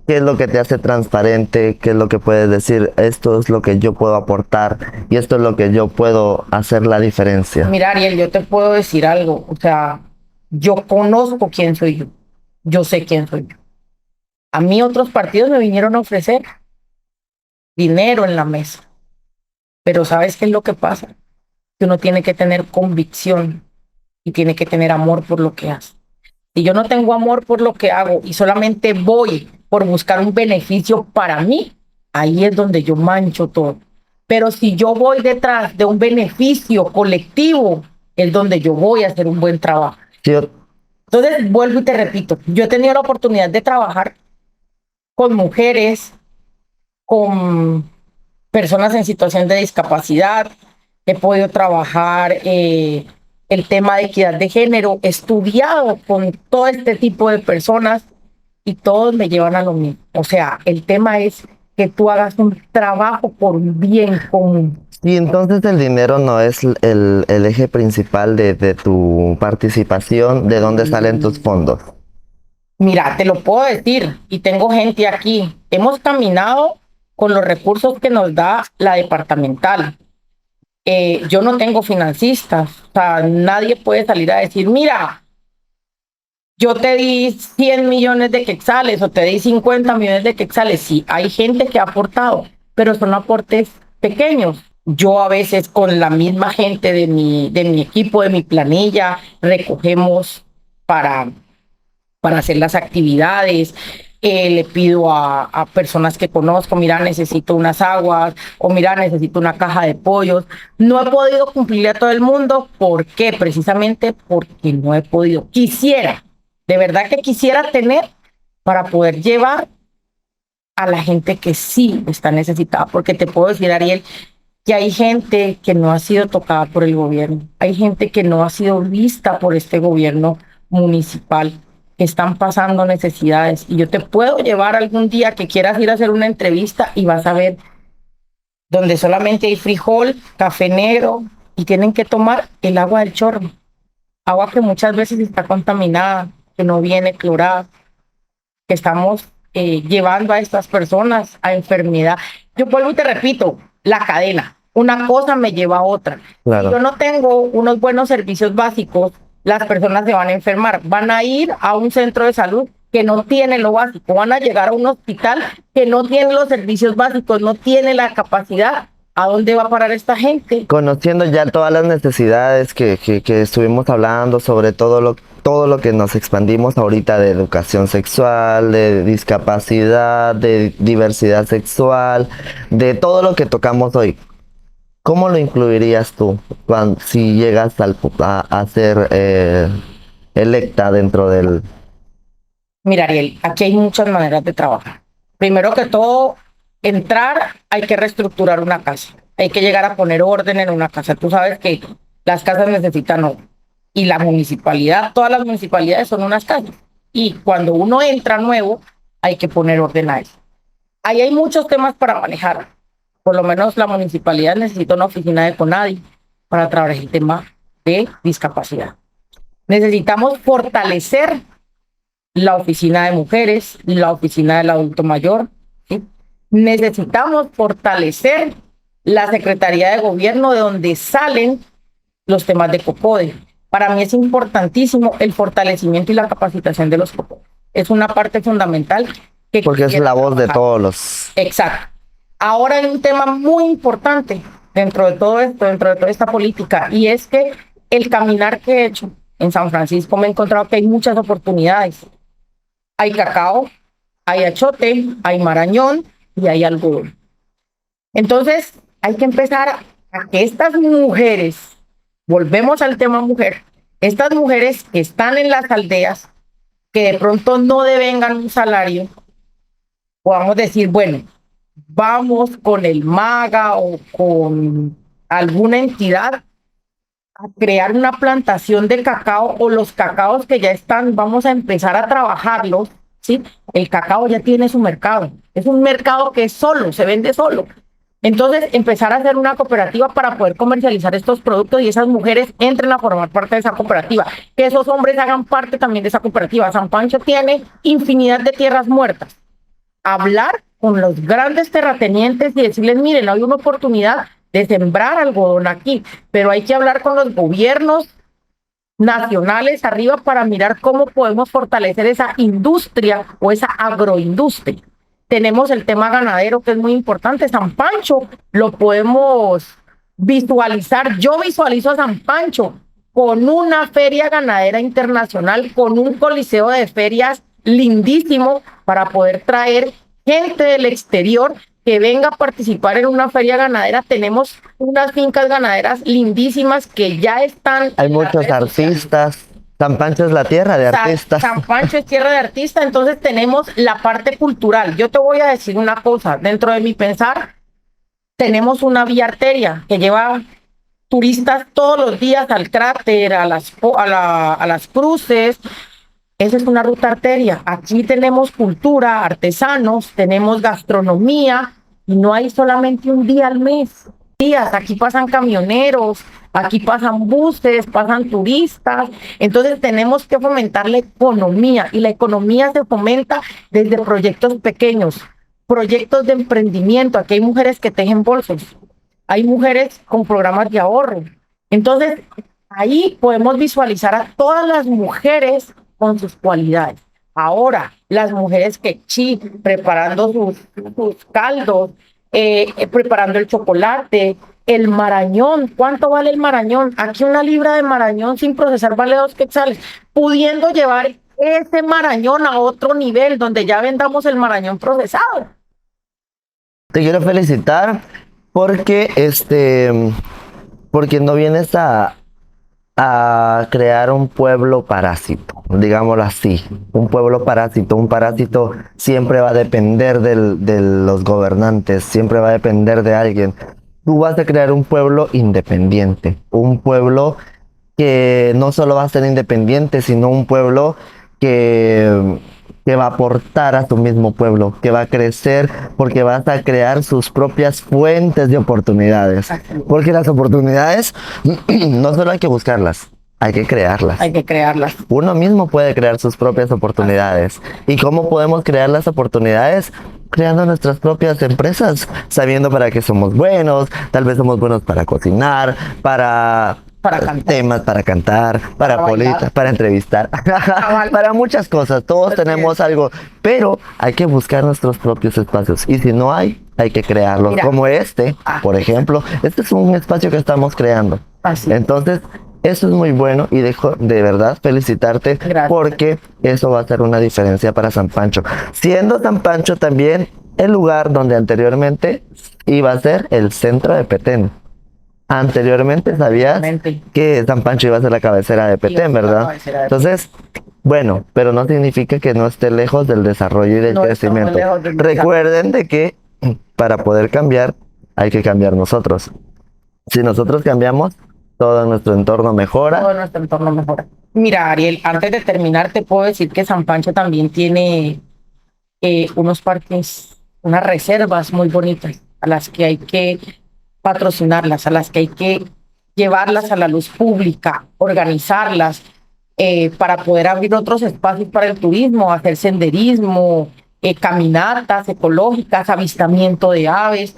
¿qué es lo que te hace transparente? ¿Qué es lo que puedes decir? Esto es lo que yo puedo aportar y esto es lo que yo puedo hacer la diferencia. Mira, Ariel, yo te puedo decir algo. O sea, yo conozco quién soy yo. Yo sé quién soy yo. A mí otros partidos me vinieron a ofrecer dinero en la mesa. Pero ¿sabes qué es lo que pasa? Que uno tiene que tener convicción y tiene que tener amor por lo que hace. Si yo no tengo amor por lo que hago y solamente voy por buscar un beneficio para mí, ahí es donde yo mancho todo. Pero si yo voy detrás de un beneficio colectivo, es donde yo voy a hacer un buen trabajo. Sí, Entonces, vuelvo y te repito, yo he tenido la oportunidad de trabajar con mujeres, con personas en situación de discapacidad, he podido trabajar el tema de equidad de género, he estudiado con todo este tipo de personas y todos me llevan a lo mismo. O sea, el tema es que tú hagas un trabajo por un bien común. y entonces el dinero no es el eje principal de tu participación, ¿de dónde salen tus fondos? Mira, te lo puedo decir, y tengo gente aquí. Hemos caminado con los recursos que nos da la departamental. Yo no tengo financistas, o sea, nadie puede salir a decir, mira, yo te di 100 millones de quetzales o te di 50 millones de quetzales. Sí, hay gente que ha aportado, pero son aportes pequeños. Yo a veces con la misma gente de mi equipo, de mi planilla, recogemos para hacer las actividades. Le pido a personas que conozco, mira, necesito unas aguas, o mira, necesito una caja de pollos. No he podido cumplirle a todo el mundo. ¿Por qué? Precisamente porque no he podido. Quisiera, de verdad que quisiera tener para poder llevar a la gente que sí está necesitada. Porque te puedo decir, Ariel, que hay gente que no ha sido tocada por el gobierno. Hay gente que no ha sido vista por este gobierno municipal, que están pasando necesidades. Y yo te puedo llevar algún día que quieras ir a hacer una entrevista y vas a ver donde solamente hay frijol, café negro y tienen que tomar el agua del chorro. Agua que muchas veces está contaminada, que no viene clorada, que estamos llevando a estas personas a enfermedad. Yo vuelvo y te repito, la cadena. Una cosa me lleva a otra. Claro. Si yo no tengo unos buenos servicios básicos, las personas se van a enfermar. Van a ir a un centro de salud que no tiene lo básico. Van a llegar a un hospital que no tiene los servicios básicos, no tiene la capacidad. ¿A dónde va a parar esta gente? Conociendo ya todas las necesidades que estuvimos hablando, sobre todo lo que nos expandimos ahorita de educación sexual, de discapacidad, de diversidad sexual, de todo lo que tocamos hoy, ¿cómo lo incluirías tú si llegas a ser electa dentro del... Mira, Ariel, aquí hay muchas maneras de trabajar. Primero que todo, entrar, hay que reestructurar una casa. Hay que llegar a poner orden en una casa. Tú sabes que las casas necesitan orden. Y la municipalidad, todas las municipalidades son unas casas. Y cuando uno entra nuevo, hay que poner orden a eso. Ahí hay muchos temas para manejar. Por lo menos la municipalidad necesita una oficina de CONADI para trabajar el tema de discapacidad. Necesitamos fortalecer la oficina de mujeres, la oficina del adulto mayor, ¿sí? Necesitamos fortalecer la Secretaría de Gobierno de donde salen los temas de COPODE. Para mí es importantísimo el fortalecimiento y la capacitación de los COPODE. Es una parte fundamental. Porque es la voz de todos los... Exacto. Ahora hay un tema muy importante dentro de todo esto, dentro de toda esta política, y es que el caminar que he hecho en San Francisco me he encontrado que hay muchas oportunidades. Hay cacao, hay achote, hay marañón y hay algodón. Entonces, hay que empezar a que estas mujeres, volvemos al tema mujer, estas mujeres que están en las aldeas, que de pronto no devengan un salario, podamos decir, bueno, vamos con el MAGA o con alguna entidad a crear una plantación de cacao, o los cacaos que ya están, vamos a empezar a trabajarlos, ¿sí? El cacao ya tiene su mercado, es un mercado que es solo, se vende solo. Entonces, empezar a hacer una cooperativa para poder comercializar estos productos y esas mujeres entren a formar parte de esa cooperativa, que esos hombres hagan parte también de esa cooperativa. San Pancho tiene infinidad de tierras muertas. Hablar con los grandes terratenientes y decirles, miren, hay una oportunidad de sembrar algodón aquí, pero hay que hablar con los gobiernos nacionales arriba para mirar cómo podemos fortalecer esa industria o esa agroindustria. Tenemos el tema ganadero, que es muy importante. San Pancho lo podemos visualizar. Yo visualizo a San Pancho con una feria ganadera internacional, con un coliseo de ferias lindísimo para poder traer gente del exterior que venga a participar en una feria ganadera. Tenemos unas fincas ganaderas lindísimas que ya están... Hay muchos artistas. San Pancho es la tierra de artistas. San Pancho es tierra de artistas, entonces tenemos la parte cultural. Yo te voy a decir una cosa, dentro de mi pensar, tenemos una vía arteria que lleva turistas todos los días al cráter, a las cruces. Esa es una ruta arteria. Aquí tenemos cultura, artesanos, tenemos gastronomía, y no hay solamente un día al mes. Aquí pasan camioneros, aquí pasan buses, pasan turistas. Entonces tenemos que fomentar la economía, y la economía se fomenta desde proyectos pequeños, proyectos de emprendimiento. Aquí hay mujeres que tejen bolsos, hay mujeres con programas de ahorro. Entonces ahí podemos visualizar a todas las mujeres con sus cualidades. Ahora, las mujeres que preparando sus caldos, preparando el chocolate, el marañón. ¿Cuánto vale el marañón? Aquí una libra de marañón sin procesar vale 2 quetzales, pudiendo llevar ese marañón a otro nivel donde ya vendamos el marañón procesado. Te quiero felicitar porque porque no vienes a crear un pueblo parásito, digámoslo así. Un pueblo parásito. Un parásito siempre va a depender de los gobernantes, siempre va a depender de alguien. Tú vas a crear un pueblo independiente, un pueblo que no solo va a ser independiente, sino un pueblo que va a aportar a tu mismo pueblo, que va a crecer, porque vas a crear sus propias fuentes de oportunidades. Porque las oportunidades no solo hay que buscarlas, hay que crearlas. Hay que crearlas. Uno mismo puede crear sus propias oportunidades. ¿Y cómo podemos crear las oportunidades? Creando nuestras propias empresas, sabiendo para qué somos buenos. Tal vez somos buenos para cocinar, para cantar. Temas para cantar, para política, para entrevistar, para muchas cosas. Todos tenemos algo, pero hay que buscar nuestros propios espacios. Y si no hay que crearlos. Mira, como por ejemplo, este es un espacio que estamos creando. Así. Entonces, eso es muy bueno, y dejo de verdad felicitarte. Gracias. Porque eso va a ser una diferencia para San Pancho. Siendo San Pancho también el lugar donde anteriormente iba a ser el centro de Petén. Anteriormente sabías que San Pancho iba a ser la cabecera de Petén, ¿verdad? Entonces, bueno, pero no significa que no esté lejos del desarrollo y del crecimiento. Recuerden de que para poder cambiar, hay que cambiar nosotros. Si nosotros cambiamos, todo nuestro entorno mejora. Todo nuestro entorno mejora. Mira, Ariel, antes de terminar, te puedo decir que San Pancho también tiene unos parques, unas reservas muy bonitas a las que hay que patrocinarlas, a las que hay que llevarlas a la luz pública, organizarlas para poder abrir otros espacios para el turismo, hacer senderismo, caminatas ecológicas, avistamiento de aves.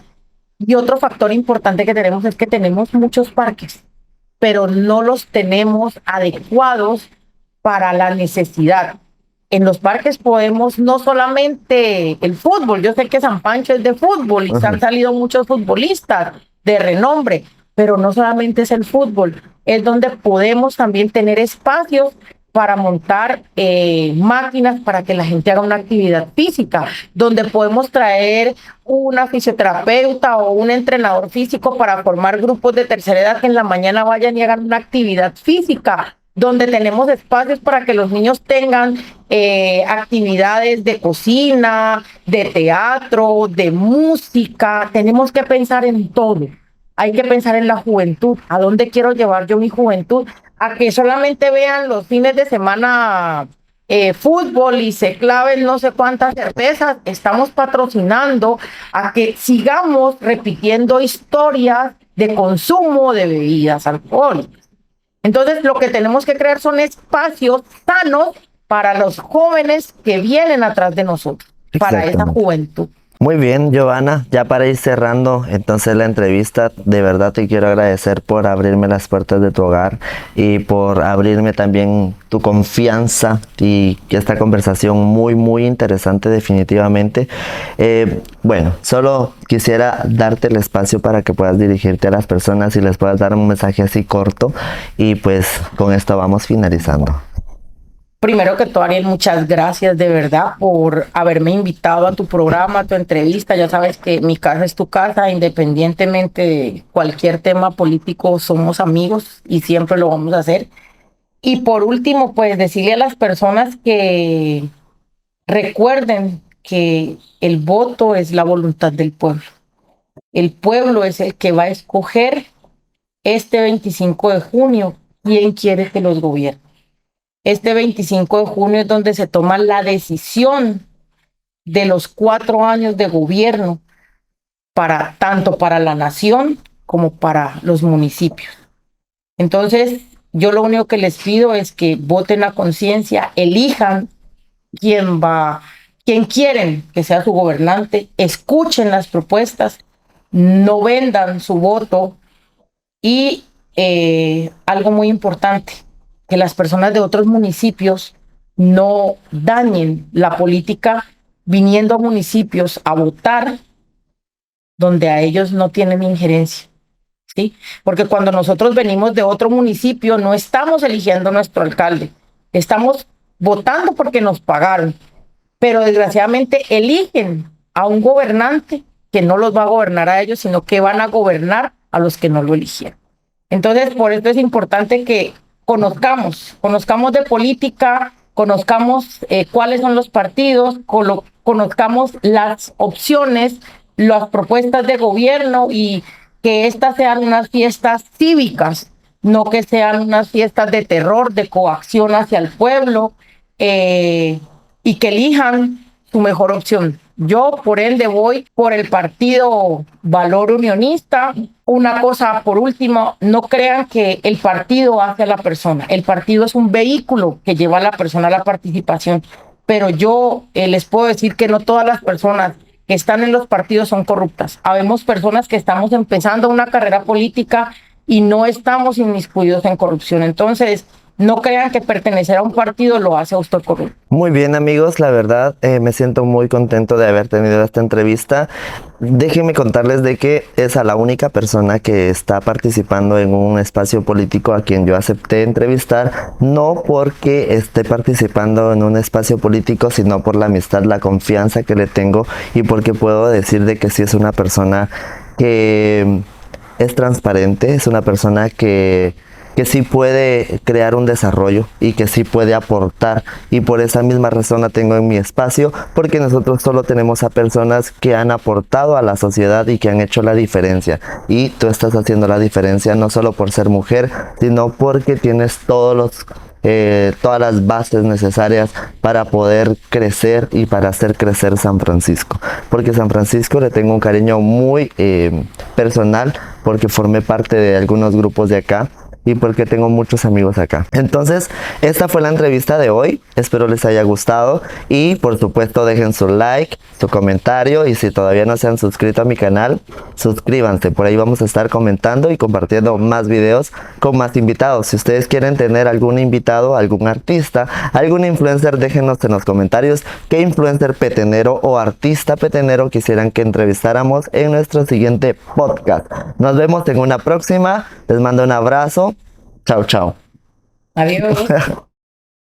Y otro factor importante que tenemos es que tenemos muchos parques, pero no los tenemos adecuados para la necesidad. En los parques podemos no solamente el fútbol, yo sé que San Pancho es de fútbol y se han salido muchos futbolistas de renombre, pero no solamente es el fútbol, es donde podemos también tener espacios para montar máquinas para que la gente haga una actividad física, donde podemos traer una fisioterapeuta o un entrenador físico para formar grupos de tercera edad que en la mañana vayan y hagan una actividad física, donde tenemos espacios para que los niños tengan actividades de cocina, de teatro, de música. Tenemos que pensar en todo. Hay que pensar en la juventud. ¿A dónde quiero llevar yo mi juventud? A que solamente vean los fines de semana fútbol y se claven no sé cuántas cervezas. Estamos patrocinando a que sigamos repitiendo historias de consumo de bebidas alcohólicas. Entonces, lo que tenemos que crear son espacios sanos para los jóvenes que vienen atrás de nosotros, para esa juventud. Muy bien, Giovanna, ya para ir cerrando entonces la entrevista, de verdad te quiero agradecer por abrirme las puertas de tu hogar y por abrirme también tu confianza y esta conversación muy interesante definitivamente. Bueno, solo quisiera darte el espacio para que puedas dirigirte a las personas y les puedas dar un mensaje así corto y pues con esto vamos finalizando. Primero que todo, Ariel, muchas gracias de verdad por haberme invitado a tu programa, a tu entrevista. Ya sabes que mi casa es tu casa, independientemente de cualquier tema político, somos amigos y siempre lo vamos a hacer. Y por último, pues decirle a las personas que recuerden que el voto es la voluntad del pueblo. El pueblo es el que va a escoger este 25 de junio quién quiere que los gobierne. Este 25 de junio es donde se toma la decisión de los 4 años de gobierno tanto para la nación como para los municipios. Entonces, yo lo único que les pido es que voten a conciencia, elijan quién quieren que sea su gobernante, escuchen las propuestas, no vendan su voto y algo muy importante, que las personas de otros municipios no dañen la política viniendo a municipios a votar donde a ellos no tienen injerencia, ¿sí? Porque cuando nosotros venimos de otro municipio no estamos eligiendo nuestro alcalde, estamos votando porque nos pagaron, pero desgraciadamente eligen a un gobernante que no los va a gobernar a ellos, sino que van a gobernar a los que no lo eligieron. Entonces, por eso es importante que conozcamos de política, conozcamos cuáles son los partidos, conozcamos las opciones, las propuestas de gobierno y que estas sean unas fiestas cívicas, no que sean unas fiestas de terror, de coacción hacia el pueblo y que elijan su mejor opción. Yo, por ende, voy por el partido Valor Unionista. Una cosa, por último, no crean que el partido hace a la persona. El partido es un vehículo que lleva a la persona a la participación. Pero yo les puedo decir que no todas las personas que están en los partidos son corruptas. Habemos personas que estamos empezando una carrera política y no estamos inmiscuidos en corrupción. Entonces, no crean que pertenecer a un partido lo hace a usted corrupto. Muy bien, amigos, la verdad me siento muy contento de haber tenido esta entrevista. Déjenme contarles de que es a la única persona que está participando en un espacio político a quien yo acepté entrevistar, no porque esté participando en un espacio político, sino por la amistad, la confianza que le tengo y porque puedo decir de que sí es una persona que es transparente, es una persona que que sí puede crear un desarrollo y que sí puede aportar, y por esa misma razón la tengo en mi espacio, porque nosotros solo tenemos a personas que han aportado a la sociedad y que han hecho la diferencia, y tú estás haciendo la diferencia no solo por ser mujer, sino porque tienes todas las bases necesarias para poder crecer y para hacer crecer San Francisco, porque San Francisco le tengo un cariño muy personal, porque formé parte de algunos grupos de acá y porque tengo muchos amigos acá. Entonces, esta fue la entrevista de hoy. Espero les haya gustado y por supuesto dejen su like, su comentario, y si todavía no se han suscrito a mi canal, suscríbanse. Por ahí vamos a estar comentando y compartiendo más videos con más invitados. Si ustedes quieren tener algún invitado, algún artista, algún influencer, déjenos en los comentarios qué influencer petenero o artista petenero quisieran que entrevistáramos en nuestro siguiente podcast. Nos vemos en una próxima. Les mando un abrazo. Chao, chao. Adiós.